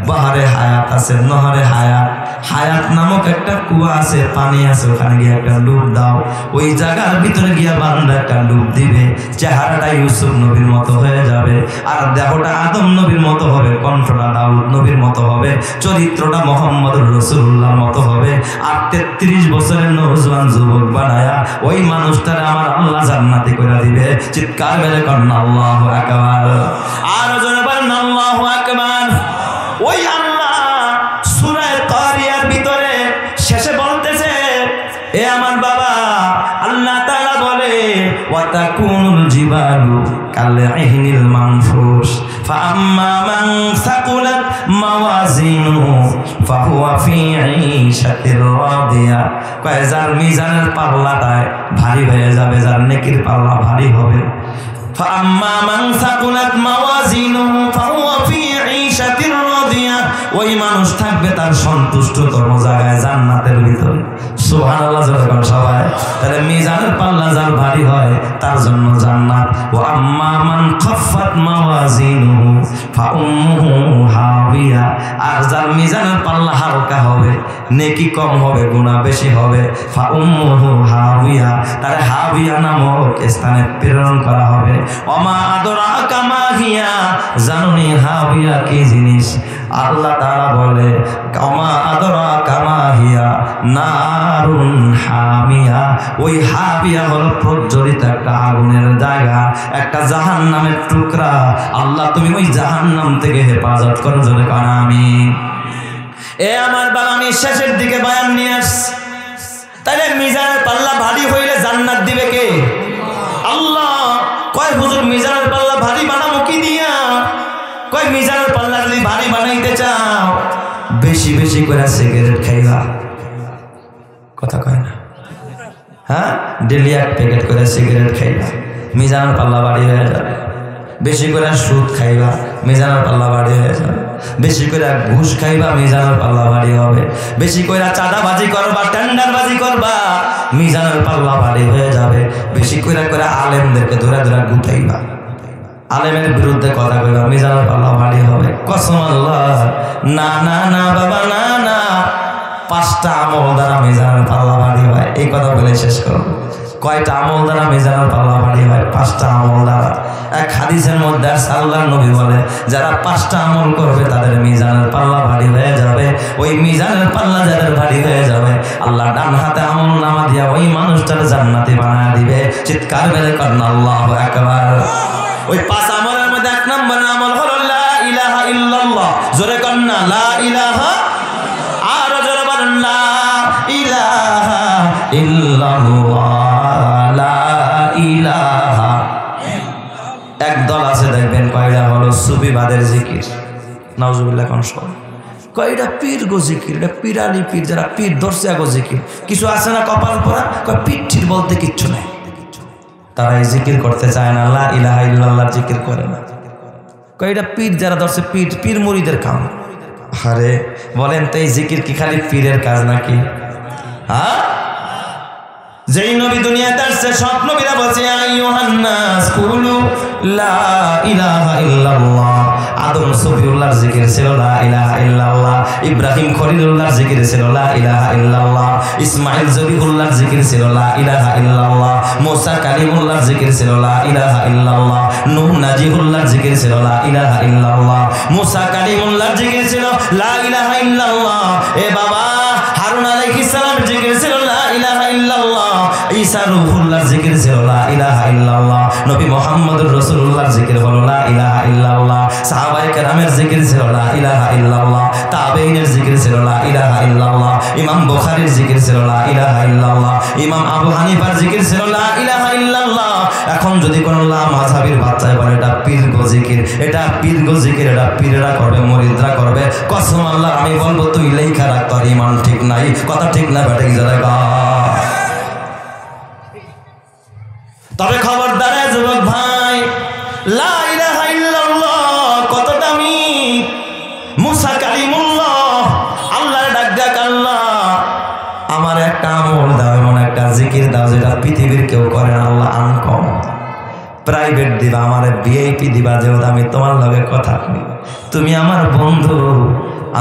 A: বাহারে হায়াত আছে, নহরে হায়াত, হায়াত নামক একটা কুয়া আছে, পানি আছে, ওখানে গিয়ে একটা ডুব দাও। ওই জায়গার ভিতরে গিয়া বান্দা একটা ডুব দিবে, চেহারাটা ইউসুফ নবীর মতো হয়ে যাবে, আর দেহটা আদম নবীর মতো হবে, কণ্ঠটা দাউদ নবীর মতো হবে, চরিত্রটা মুহাম্মদুর রাসূলুল্লাহর মতো হবে। আর 33 বছরের নওজোয়ান যুবক বানায়া ওই মানুষটারে আমার আল্লাহ জান্নাতি করে দিবে। চিৎকার মেরে কন্না আল্লাহু আকবার, আর জোরে বলেন আল্লাহু আকবার। ওই আল্লাহ সূরা কারিয়ার ভিতরে শেষে বলতেছে, এ আমার বাবা, আল্লাহ তাআলা বলে, ওয়া তাকুনুল জিবালু কালইহনিল মানফুস ফাআম্মা মান সাকুলাত মাওয়াজিনুহু ফাহুয়া ফি ঈশাতির রাদিয়া। কয় যার মিজানের পাল্লাটায় ভারী হয়ে যাবে, যার নেকির পাল্লা ভারী হবে, ফাআম্মা মান সাকুলাত মাওয়াজিনুহু ফাহুয়া ফি ঈশাতির রাদিয়া, ওই মানুষ থাকবে তার সন্তুষ্টতম জায়গায়, জান্নাতের ভিতরে। সুবহানাল্লাহ যখন সবাই, তাহলে মিজানের পাল্লা যার ভারী হয় তার জন্য জান্নাত। ওয়া আম্মা মান খাফফাত মাওয়াজিনুহু ফাউম্মুহু হাবিয়া, আর যার মিজানের পাল্লা হালকা হবে, নেকি কম হবে, গুনাহ বেশি হবে, ফাউম্মুহু হাবিয়া, তার হাবিয়া নামক স্থানে প্রেরণ করা হবে। ওমা আদরাকা মা হিয়া, জানুনি হাবিয়া কি জিনিস? আল্লাহ তাআলা বলে, ওমা আদরাকা মা হিয়া নারুন হামিয়া। ওই হাবিয়া হলো প্রজ্বলিত একটা আগুনের জায়গা, একটা জাহান্নামের টুকরা। আল্লাহ তুমি ওই জাহান্নাম থেকে হেফাজত করো, জোরে কর আমিন। এ আমার বাবা, আমি শেষের দিকে বয়ান নিয়ে আসছি। তাহলে মিজানের পাল্লা ভারী হইলে জান্নাত দিবে কে? আল্লাহ। কয় হুজুর মিজানের পাল্লা ভারী বানাবো কি দিয়া? কয় মিজানের পাল্লা যদি ভারী বানাইতে চাও, বেশি বেশি করে সিগারেট খাইবা। কথা কয় না? হ্যাঁ, ডেলি 1 প্যাকেট করে সিগারেট খাইবা, মিজানের পাল্লা ভারী হয়ে যাবে। বেশি করে সুদ খাইবা, মিজানের পাল্লা ভারী হয়ে যাবে। বেশি করে ঘুষ খাইবা, মিজানের পাল্লা ভারী হবে। বেশি করে চাঁদাবাজি করবা, টেন্ডারবাজি করবা, মিজানের পাল্লা ভারী হয়ে যাবে। বেশি করে করে আলেমদেরকে ধরে ধরে গুতাইবা, আলেমের বিরুদ্ধে কথা কইবা, মিজানের পাল্লা ভারী হবে। কসম আল্লাহ, না না না বাবা, না না, 5টা আমল দ্বারা মিজানের পাল্লা ভারী হয়। এই কথা বলে শেষ করব। কয়টা আমল দ্বারা মিজানের পাল্লা ভারী হয়? 5টা আমল দ্বারা। এক হাদিসের মধ্যে আল্লাহর নবী বলে, যারা 5টা আমল করবে তাদের মিজানের পাল্লা ভারী হয়ে যাবে। ওই মিজানের পাল্লা যাদের ভারী হয়ে যাবে, আল্লাহ ডান হাতে আমল নামা দিয়া ওই মানুষটার জান্নাতি বানায় দিবে। চিৎকার মেরে করেন আল্লাহু আকবার। ওই 5 আমলের মধ্যে 1 নম্বর আমল হলো লা ইলাহা ইল্লাল্লাহ। জোরে করেন না, লা ইলাহা, আর জোরে বলেন লা ইলাহা ইল্লাল্লাহ, লা ইলাহা। একদল আছে দেখবেন, কয়টা হলো সুফিবাদের জিকির, নাউজুবিল্লাহ। কোন সব কয়টা পীর গো জিকির, এটা পীরালি পীর, যারা পীর ধরছে গো জিকির। কিছু আছে না কপাল পরা, কয় পীর বলতে কিচ্ছু নাই, তারা এই জিকির করতে চায় না, লা ইলাহা ইল্লাল্লাহ জিকির করে না। কয়টা পীর যারা ধরছে, পীর পীর মুরিদের কাম। আরে বলেন তো, এই জিকির কি খালি পীরের কাজ নাকি? হ্যাঁ, যেই নবী দুনিয়াতে আসছে সব নবীরা বলছে আইয়ুহান নাস কুলু লা ইলাহা ইল্লাল্লাহ। আদম সফিউল্লাহর জিকির ছিল লা ইলাহা ইল্লাল্লাহ, ইব্রাহিম খলিলুল্লাহর জিকির ছিল লা ইলাহা ইল্লাল্লাহ, ইসমাঈল জবিহুল্লাহর জিকির ছিল লা ইলাহা ইল্লাল্লাহ, মুসা কালিমুল্লাহর জিকির ছিল লা ইলাহা ইল্লাল্লাহ, নূহ নাজিহুল্লাহর জিকির ছিল লা ইলাহা ইল্লাল্লাহ, মুসা কালিমুল্লাহর জিকির ছিল লা ইলাহা ইল্লাল্লাহ। এ বাবা হারুন আলাইহিস সালামের জিকির ছিল লা ইলাহা ইল্লাল্লাহ, ঈসা রূহুল্লাহর জিকির ছিল লা ইলাহা ইল্লাল্লাহ, নবী মুহাম্মদুর রাসূলুল্লাহর জিকির হলো লা ইলাহা ইল্লাল্লাহ, সাহাবায়ে কেরামের জিকির ছিল লা ইলাহা ইল্লাল্লাহ, তাবেঈনের জিকির ছিল লা ইলাহা ইল্লাল্লাহ, ইমাম বুখারীর জিকির ছিল লা ইলাহা ইল্লাল্লাহ, ইমাম আবু হানিফার জিকির ছিল লা ইলাহা ইল্লাল্লাহ। এখন যদি কোন মাযহাবের বাচ্চায় বলে এটা পীরগো জিকির, এটা পীরগো জিকির, এটা পীররা করবে, মুরিদরা করবে, কসম আল্লাহ আমি বলবো তুই লেখা রাখ, তোর ঈমান ঠিক নাই। কথা ঠিক না বেঠিক জায়গা। তবে খবরদার যুবক ভাই, লা ইলাহা ইল্লাল্লাহ কত দামি। মুসা কালিমুল্লাহ আল্লাহর ডাক ডাক, আল্লাহ আমার একটা আমল দাও, এমন একটা জিকির দাও যেটা পৃথিবীর কেউ করে না আল্লাহ, আনকম প্রাইভেট দিবা, আমার ভিআইপি দিবা, যেহেতু আমি তোমার লগে কথা কই, তুমি আমার বন্ধু,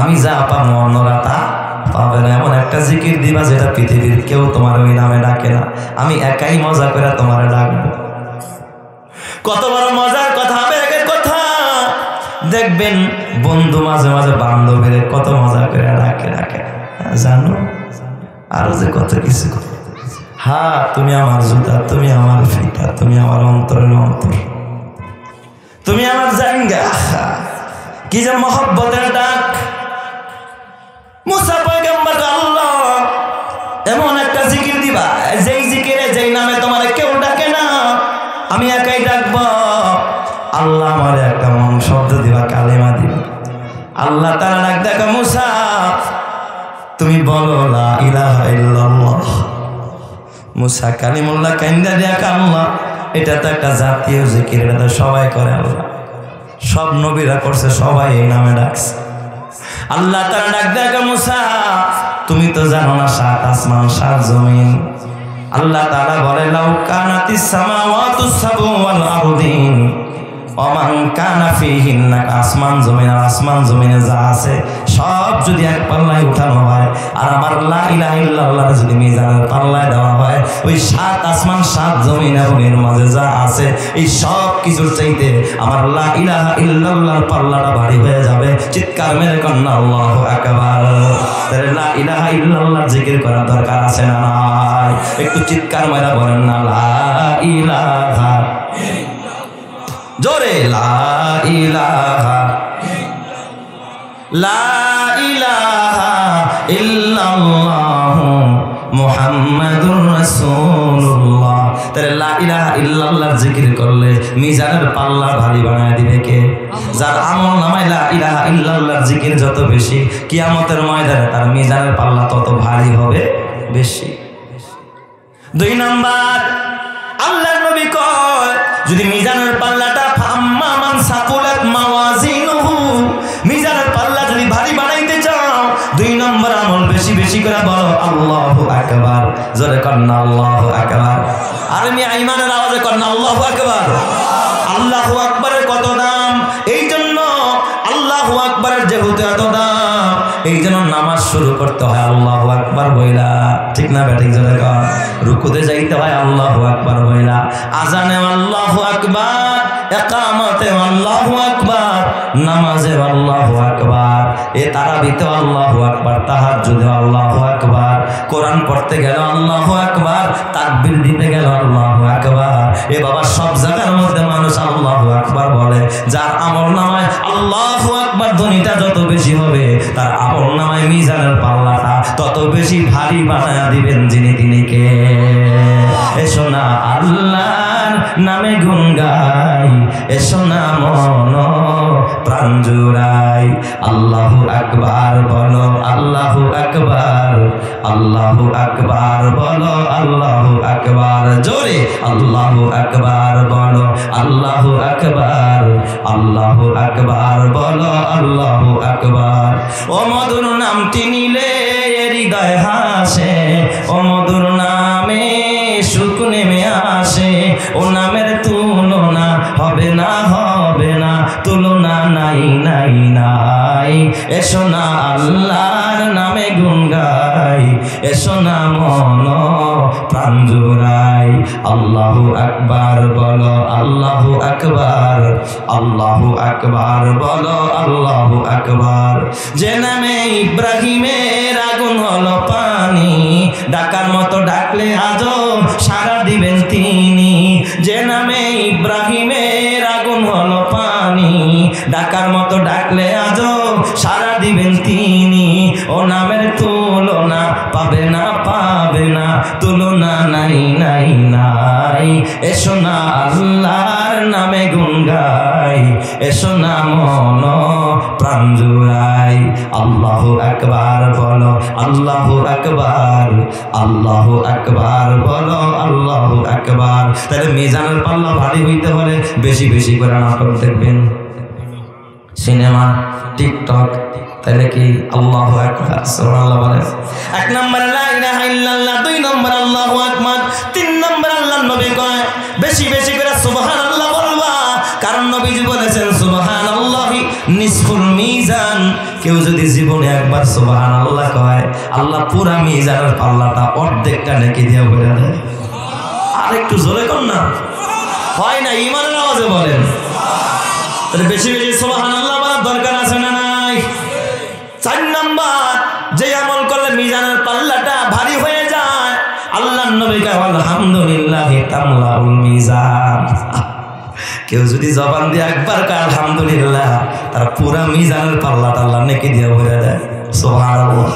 A: আমি যা পাবো অন্যরা তা পাবে না, এমন একটা জিকির দিবা যেটা পৃথিবীর কেউ তোমার ওই নামে ডাকে না, আমি একাই মজা করে তোমার ডাকবো। কত বড় মজার কথা, আবেগের কথা। দেখবেন বন্ধু মাঝে মাঝে বান্ধবীর কত মজা করে ডাকে ডাকে, জানো আরো যে কত কিছু। হ্যাঁ তুমি আমার জুতা, তুমি আমার ফিতা, তুমি আমার অন্তরের অন্তর, তুমি আমার জাঙ্গা, কি যে মহব্বতের ডাক। মুসা পয়গম্বর আল্লাহ এমন একটা জিকির দিবা যেই জিকিরে যেই নামে তোমার কেউ ডাকে না, আমি একাই ডাকবো। আল্লাহ আমার একটা মন শব্দ দিবা, কালেমা দিবা। আল্লাহ তাআলা ডাক দেখো মুসা তুমি বলো লা ইলাহা ইল্লাল্লাহ। মুসা কালিমুল্লাহ কাইন্দা দিয়া আল্লাহ এটা তো একটা জাতীয় জিকির, এটা তো সবাই করে, আল্লাহ সব নবীরা করছে, সবাই এই নামে ডাকছে। আল্লাহ তাআলা ডাক দেখো মুসা তুমি তো জানো না সাত আসমান সাত জমিন। আল্লাহ তাআলা বলে লাউ কানাতিস সামাওয়াতুস সাবু ওয়াল আরদিন ওমান কানা ফিহিন্না, আসমান জমিন আর আসমান জমিনে যা আছে সব যদি এক পাল্লায় উঠানো হয়, আর আমার লা ইলাহা ইল্লাল্লাহ যদি মিজানের পাল্লায় দেওয়া হয়, ওই সাত আসমান সাত জমিন এবং এর মাঝে যা আছে এই সব কিছুর চাইতে আমার লা ইলাহা ইল্লাল্লাহর পাল্লাটা ভারী হয়ে যাবে। চিৎকার মেরে কন্যা আল্লাহু আকবার। তাহলে লা ইলাহা ইল্লাল্লাহ জিকির করার দরকার আছে না নাই? একটু চিৎকার মেরে বলেন না লা ইলাহা, জোরে লা ইলাহা লা ইলাহা ইল্লাল্লাহু মুহাম্মাদুর রাসূলুল্লাহ। তাহলে লা ইলাহা ইল্লাল্লাহর জিকির করলে মিজানের পাল্লা ভারী বানায় দিবে কে? যার আমল নামায় লা ইলাহা ইল্লাল্লাহর জিকির যত বেশি, কিয়ামতের ময়দানে তার মিজানের পাল্লা তত ভারী হবে বেশি। 2 নাম্বার আল্লাহর নবী কয় যদি মিজানের পাল্লাটা ফাম্মা মান সাকুলাত মাওয়াজিনুহু, মিজানের পাল্লা যদি ভারী বানাইতে চাও 2 নম্বর আমল বেশি বেশি করে বলো আল্লাহু আকবার। জোরে কন্না আল্লাহু আকবার। আর আমি ঈমানের আওয়াজে কন্না আল্লাহু আকবার। আল্লাহু আকবারের কত দাম, এই জন্য আল্লাহু আকবারের যেহেতু এত দাম, এই জন্য নামাজ শুরু করতে হয় আল্লাহু আকবার বইলা, ঠিক না বেঠিক? জোরে কর। রুকুতে যাইতে হয় আল্লাহু আকবার বইলা, আজানে আল্লাহু আকবার, ইকামতে আল্লাহু আকবার, নামাজে আল্লাহু আকবার, এ তারাবিতে আল্লাহু আকবার, তাহাজ্জুদে আল্লাহু আকবার, কোরআন পড়তে গেল আল্লাহু আকবার, তাকবীর দিতে গেল আল্লাহু আকবার। এ বাবা সব জায়গার মধ্যে মানুষ আল্লাহু আকবার বলে। যার আমলনামায় আল্লাহু আকবার ধ্বনিটা যত বেশি হবে, তার আমলনামায় মিজানের পাল্লাটা তত বেশি ভারী বানায়া দিবেন যিনি, তিনি কে? এসো না আল্লাহর নামে গুণ গাই, এসো না মন প্রাণ জুড়াই, আল্লাহু আকবার বলো, আল্লাহু আকবার, আল্লাহু আকবার বলো, আল্লাহু আকবার। জোরে আল্লাহু আকবার বলো, আল্লাহু আকবার, আল্লাহু আকবার বলো, আল্লাহু আকবার। ও মধুর নামটি নিলে হৃদয় হাসে, ও মধুর নামে ও নামের তুলনা হবে না, হবে না, তুলনা নাই নাই নাই। এসো না আল্লাহর নামে গুণ গাই, এসো না মন প্রাণ জুড়াই। আল্লাহু আকবার বলো, আল্লাহু আকবার, আল্লাহু আকবার বলো, আল্লাহু আকবার। যে নামে ইব্রাহিমের আগুন হলো পানি, ডাকার মতো ডাকলে আজও সাড়া দিবেন তিনি। যে নামে ইব্রাহিমের আগুন হলো পানি, ডাকার মতো ডাকলে আজও সাড়া দিবেন তিনি। ও নামের তুলনা পাবে না, পাবে না, তুলনা নাই নাই নাই। এসো না আল্লাহর নামে গুণ গাই, এসো না মন প্রাণ জুড়াই। আল্লাহু আকবার বলো, আল্লাহু আকবার, আল্লাহু আকবার বলো, আল্লাহু আকবার। তাহলে মিজানের পাল্লা ভারী হইতে হলে বেশি বেশি করে নাটক দেখবেন, সিনেমা, টিকটক, তাহলে কি আল্লাহু আকবার সুবহানাল্লাহ বলেন। এক নম্বর লা ইলাহা ইল্লাল্লাহ, দুই নম্বর আল্লাহু আকবার, তিন নম্বর আল্লাহর নবী কয় বেশি বেশি করে সুবহানাল্লাহ বলবা, কারণ নবীজি বলেছেন সুবহানাল্লাহি নিসফুল মিজান। কেউ যদি জীবনে একবার সুবহানাল্লাহ কয়, আল্লাহ পুরা মিজানের পাল্লাটা অর্ধেকটা নেকি দিয়ে ভরে দেয়। আর একটু জোরে কর না, হয় না? ঈমানের আওয়াজে বলেন। তাহলে বেশি বেশি সুবহানাল্লাহ বলার দরকার আছে না নাই? চার নাম্বার, যে আমল করলে মিজানের পাল্লাটা ভারী হয়ে যায়, আল্লাহর নবী কয় আলহামদুলিল্লাহি তামলাউল মিজান। কেউ যদি জবান দিয়ে একবার কয় আলহামদুলিল্লাহ, তার পুরা মিজানের পাল্লাটা আল্লাহ নেকি দিয়ে ভরে দেয়। সুবহানাল্লাহ।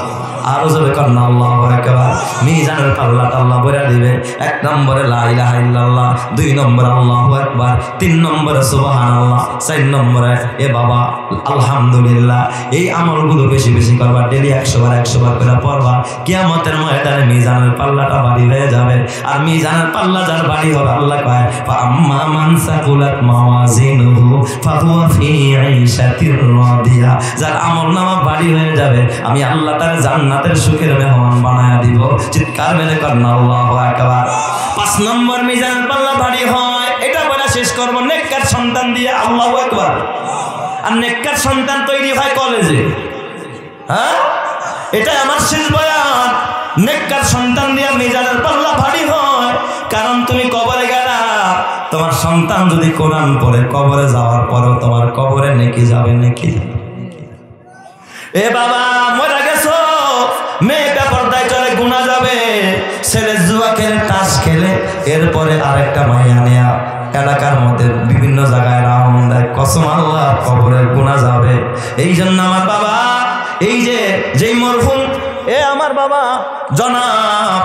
A: আরো জোরে কন্যা আল্লাহু আকবার। মিজানের পাল্লাটা আল্লাহ ভরে দিবে। এক নম্বরে লা ইলাহা ইল্লাল্লাহ, দুই নম্বরে আল্লাহু আকবার, তিন নম্বরে সুবহানাল্লাহ, চার নম্বরে এ বাবা আলহামদুলিল্লাহ। এই আমলগুলো বেশি বেশি করবা, ডেলি 100 বার 100 বার করে পড়বা। কিয়ামতের ময়দানে মিজানের পাল্লাটা ভারী হয়ে যাবে। আর মিজানের পাল্লা যার ভারী হবে, আল্লাহ কয় ফাআম্মা মান সাকুলাত মাওয়াজিনুহু ফাহুয়া ফি আইশাতির রাদিয়া। যার আমলনামা ভারী হয়ে যাবে, আমি আল্লাহ তার জান্নাতের সুখের মেহমান বানায়া দিব। চিৎকার মেরে করেন আল্লাহু আকবার। 5 নম্বর মিজানের পাল্লা ভারী হয়, এটা বলা শেষ করব নেককার সন্তান দিয়ে। আল্লাহু আকবার। আর নেককার সন্তান তৈরি হয় কলেজে। হ্যাঁ, এটা আমার শেষ বয়ান। নেককার সন্তান দিয়ে মিজানের পাল্লা ভারী হয়, কারণ তুমি কবরে গেলা, তোমার সন্তান যদি কোরআন পড়ে, কবরে যাওয়ার পরেও তোমার কবরে নেকি যাবে, নেকি। এ বাবা মরে গেছো, মেয়েটা পর্দায় চলে, গুনাহ যাবে। ছেলে জুয়া খেলে, তাস খেলে, এরপরে আরেকটা মাইয়া নেয়া এলাকার মধ্যে বিভিন্ন জায়গায় রাউন্ড দেয়, কসম আল্লাহ কবরের গুনাহ যাবে। এই জন্য আমার বাবা, এই যেই মরহুম, আমার বাবা জনাব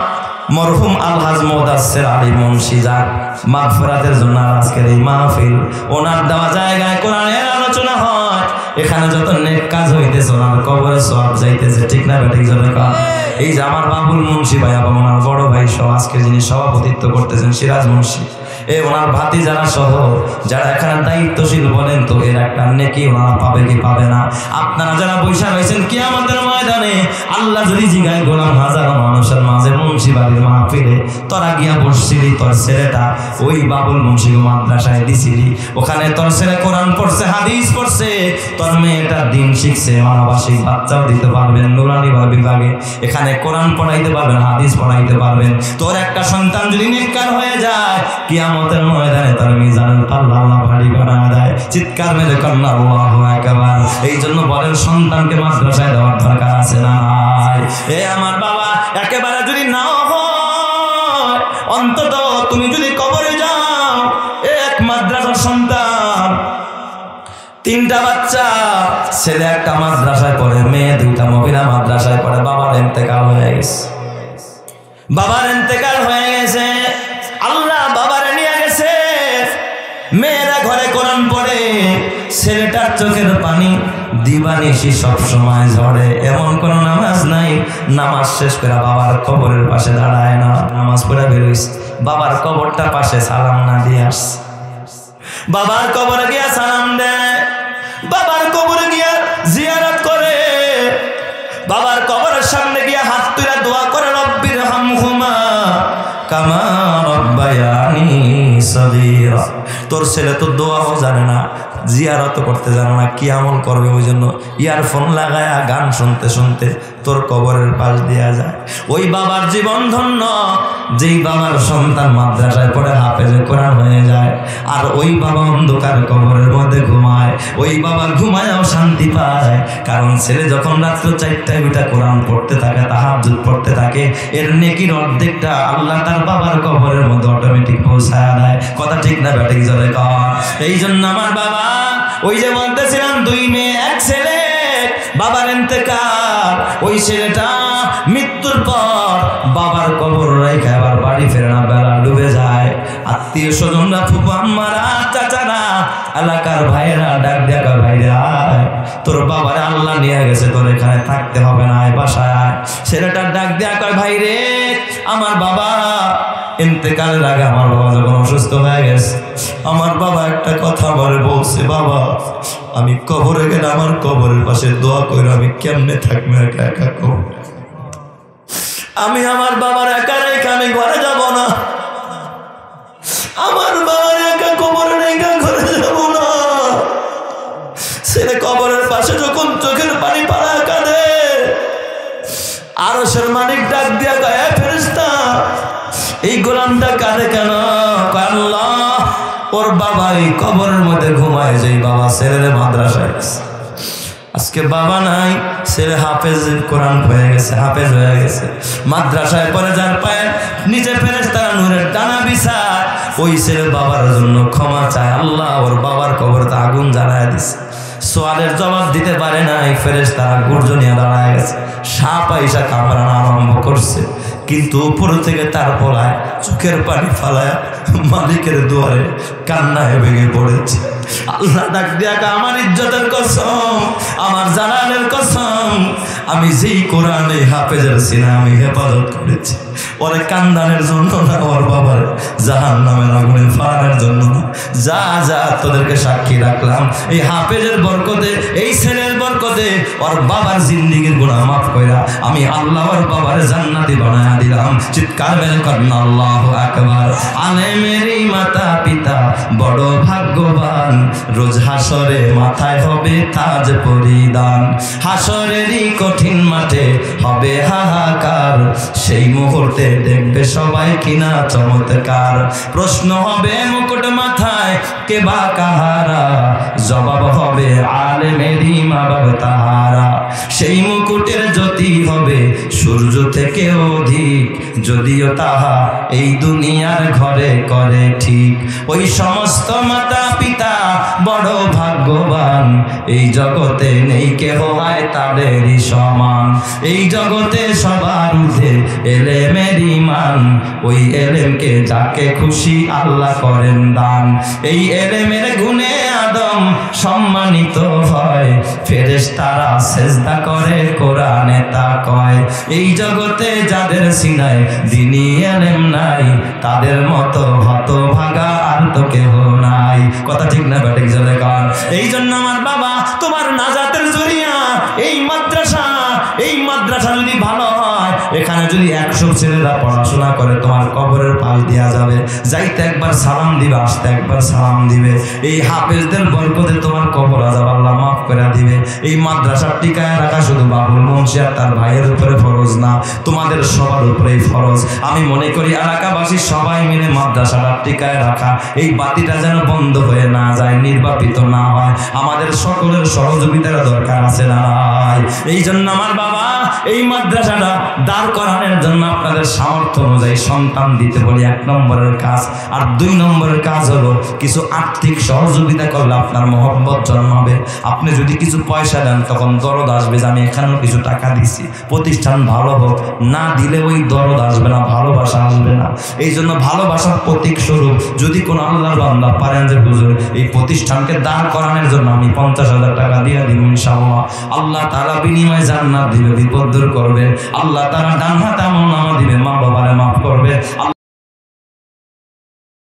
A: মরহুম আলহাজ মুদাসসির আলী মুন্সি, যার মাগফিরাতের জন্য আজকের এই মাহফিল, ওনার দেওয়া জায়গায় কোরআনের আলোচনা হয়। এখানে যত নেক কাজ হইতেছে, ওনার কবরে সওয়াব যাইতেছে, ঠিক না বেঠিক? জোরে কর। এই যে আমার বাবুল মুন্সি ভাই এবং ওনার বড় ভাই সহ আজকে যিনি সভাপতিত্ব করতেছেন সিরাজ মুন্সি, ওনার ভাতি যারা সহ যারা এখানে দায়িত্বশীল, বলেন তো এর একটা নেকি ওনারা পাবে কি পাবে না? আপনারা যারা বৈশা রয়েছেন কিয়ামতের ময়দানে, আল্লাহ যদি জিগায় গোলাম হাজারো মানুষের মাঝে মুন্সি বাড়ির মাহফিলে তোরা গিয়া বসছিলি, তোর ছেলেটা ওই বাবুল মুন্সি মাদ্রাসায় দিছিলি, ওখানে তোর ছেলে কোরআন পড়ছে, হাদিস পড়ছে, তোর মেয়েটা দিন শিখছে, মানবাসিক বাচ্চাও দিতে পারবেন নুরানি বিভাগে, এখানে কোরআন পড়াইতে পারবেন, হাদিস পড়াইতে পারবেন। তোর একটা সন্তান যদি নেককার হয়ে যায়, কিয়ামতের ময়দানে তার মিজানের পাল্লা আল্লাহ ভারী বানায় দেয়। চিৎকার মেরে কন্যা আল্লাহু আকবার। এই জন্য বলেন সন্তানকে মাদ্রাসায় দেওয়ার দরকার আছে না? আমার বাবা, একেবারে যদি নাও হয়, অন্তত তুমি যদি কবরে যাও, এক মাদ্রাসার সন্তান, 3টা বাচ্চা, ছেলে একটা মাদ্রাসায় পড়ে, মেয়ে 2টা মহিলা মাদ্রাসায় পড়ে, বাবার ইন্তেকাল হয়ে গেছে। বাবার ইন্তেকাল হয়ে গেছে, আল্লাহ বাবারে নিয়ে গেছে। মেয়েরা ঘরে কোরআন পড়ে, ছেলেটার চোখের পানি দিবানিশি সব সময় ঝরে। এমন কোন নামাজ নাই, নামাজ শেষ করে বাবার কবরের পাশে দাঁড়ায় না, নামাজ পড়ে বেরোইছে, বাবার কবরটা পাশে সালাম না দিয়ে আস, বাবার কবরে গিয়া সালাম দেয়, বাবার কবরে গিয়া জিয়ারত করে, বাবার কবরের সামনে গিয়া হাত তুলে দোয়া করে, রব্বির হামহুমা কামা রব্বায়ানি সগীরা। তোর ছেলে তো দোয়াও জানে না, জিয়ারত করতে জানে না, কি আমল করবে? ওই জন্য ইয়ারফোন লাগায়া গান শুনতে শুনতে তোর কবরের পাশ দিয়া যায়। ওই বাবার জীবন ধন্য যেই বাবার সন্তান মাদ্রাসায় পড়ে হাফেজে কোরআন হয়ে যায়, আর ওই বাবা অন্ধকার কবরের মধ্যে ঘুমায়। ওই বাবা ঘুমায়ও শান্তি পায়, কারণ ছেলে যখন রাত্র 4টায় উঠে কোরআন পড়তে থাকে, তাহাজ্জুদ পড়তে থাকে, এর নেকির অর্ধেকটা আল্লাহ তার বাবার কবরের মধ্যে অটোমেটিক পৌঁছায় দেয়। কথা ঠিক না ব্যাটিক জলে কর? এই জন্য আমার বাবা, ওই যে বলতেছিলাম 2 মেয়ে 1 ছেলে, বাবার ইন্তেকাল, ওই ছেলেটা মৃত্যুর পর বাবার কবর রেখে আবার বাড়ি ফেরে না, বেলা ডুবে যায়। আত্মীয় স্বজনরা, ফুফু আম্মারা, চাচারা, এলাকার ভাইয়েরা ডাক দেখা, ভাইরা তোর বাবারে আল্লাহ নিয়ে গেছে, তোর এখানে থাকতে হবে না, বাসায় আয়। ছেলেটা ডাক দেয়া কয়, ভাই রে, আমার বাবা ইন্তেকালের আগে আমার বাবা যখন অসুস্থ হয়ে গেছে, আমার বাবা একটা কথা বলে বলছে, বাবা আমি কবরে গেলে আমার কবরের পাশে দোয়া করে আমি কেমনে থাকবো একা একা কবর, আমি আমার বাবার একা রেখে আমি ঘরে যাব না, আমার বাবার একা কবরে রেখে ঘরে যাব না। ছেলে কবরের পাশে যখন চোখের পানি পাড়া কাঁদে, আরশের মালিক ডাক দিয়া কয়, ফেরেশতা এই গোলামটা কাঁদে কেন? আল্লাহ, ওর বাবা এই কবরের মধ্যে ঘুমায়, যেই বাবা ছেলের মাদ্রাসায় গেছে, আজকে বাবা নাই, ছেলে হাফেজ কোরআন হয়ে গেছে, হাফেজ হয়ে গেছে, মাদ্রাসায় পড়ে, যার পায়ের নিচে ফেরেশতারা নূরের ডানা বিছায়, ওই ছেলে বাবার জন্য ক্ষমা চায়। আল্লাহ ওর বাবার কবরতে আগুন জ্বালায় দিছে, সোয়ালের জবাব দিতে পারে নাই, ফেরেশতারা গর্জনিয়া দাঁড়ায় গেছে, সাপ আইসা কামড়ানো আরম্ভ করছে, কিন্তু উপর থেকে তার পলায় চোখের পানি ফালায় মালিকের দুয়ারে কান্নায় ভেঙে পড়েছে। আল্লাহ ডাক দিয়া, আমার ইজ্জতের কসম, আমার জালালের কসম, আমি যেই কোরআনে হাফেজের সিনা আমি হেফাজত করেছি, ওরে কান্দানের জন্য না, ওর বাবার জাহান্নামের আগুনে ফাড়ানোর জন্য না। যা যা তোদেরকে সাক্ষী রাখলাম, এই হাফেজের বরকতে, এই ছেলের বরকতে ওর বাবার জিন্দেগির গুনাহ মাফ কইরা আমি আল্লাহ ওর বাবার জান্নাতি বানায়া দিলাম। চিৎকার মেরে করেন আল্লাহু আকবার। আলেমেরই মাতা পিতা বড় ভাগ্যবান, রোজ হাসরে মাথায় হবে তাজ পরিধান, হাসরেরই কঠিন মাঠে হবে হাহাকার, সেই মুহূর্তে দেখবে সবাই কিনা চমৎকার, প্রশ্ন হবে মুকুট মাথায় কে বা কাহারা, জবাব হবে আলেমেরই মা বাবা তাহারা, সেই মুকুটের জ্যোতি হবে সূর্য থেকে অধিক, যদিও তাহা এই দুনিয়ার ঘরে করে ঠিক, ওই সমস্ত মাতা পিতা বড় ভাগ্যবান, এই জগতে নেই কেহ হয় তাদেরই সমান, এই জগতে সবার উঠে এলেমের ঈমান, ওই এলেমকে যাকে খুশি আল্লাহ করেন দান, এই এলেমের গুণে আদম সম্মানিত হয়, ফেরেশতারা সেজদা করে কোরআনে তা কয়, এই জগতে যাদের সিনায় দ্বীনি এলেম নাই, তাদের মতো হতভাগা আর তো কেহ নাই। কথা ঠিক না ব্যাটিক জলে কার? এই জন্য আমার বাবা, তোমার নাজাতের জরিয়া এই মাদ্রাসা, এই মাদ্রাসা যদি ভালো হয়, এখানে যদি 100 ছেলেরা পড়াশোনা করে, তোমার কবরের পাশ দেওয়া যাবে, যাইতে একবার সালাম দিবে, আসতে একবার সালাম দিবে, এই হাফেজদের বরকতে তোমার কবর আযাব আল্লাহ মাফ করে দিবে। এই মাদ্রাসার টিকায় রাখা শুধু বাবুল মুন্সি আর তার ভাইয়ের উপরে ফরজ না, তোমাদের সবার উপরেই ফরজ। আমি মনে করি এলাকাবাসী সবাই মিলে মাদ্রাসাটার টিকায় রাখা, এই বাতিটা যেন বন্ধ হয়ে না যায়, নির্বাপিত না হয়, আমাদের সকলের সহযোগিতার দরকার আছে না নাই? এই জন্য আমার বাবা, এই মাদ্রাসাটা দাঁড় করানোর জন্য আপনাদের সামর্থ্য অনুযায়ী সন্তান দিতে বলি 1 নম্বরের কাজ, আর 2 নম্বরের কাজ হলো কিছু আর্থিক সহযোগিতা করলে আপনার মহব্বত জন্মাবে। আপনি যদি কিছু পয়সা দেন, তখন দরদ আসবে যে আমি এখানেও কিছু টাকা দিছি, প্রতিষ্ঠান ভালো হোক, না দিলে ওই দরদ আসবে না, ভালোবাসা আসবে না। এই জন্য ভালোবাসার প্রতীক স্বরূপ যদি কোনো আল্লাহর বান্দা পারেন যে হুজুর এই প্রতিষ্ঠানকে দাঁড় করানোর জন্য আমি 50,000 টাকা দিয়ে দিব, ইনশাআল্লাহ আল্লাহ তাআলা বিনিময়ে জান্নাত দিবে, বিপদ দূর করবে, আল্লাহ তাআলা ডান হাতে আমল নামা দিবে, মা বাবারে মাফ করবে।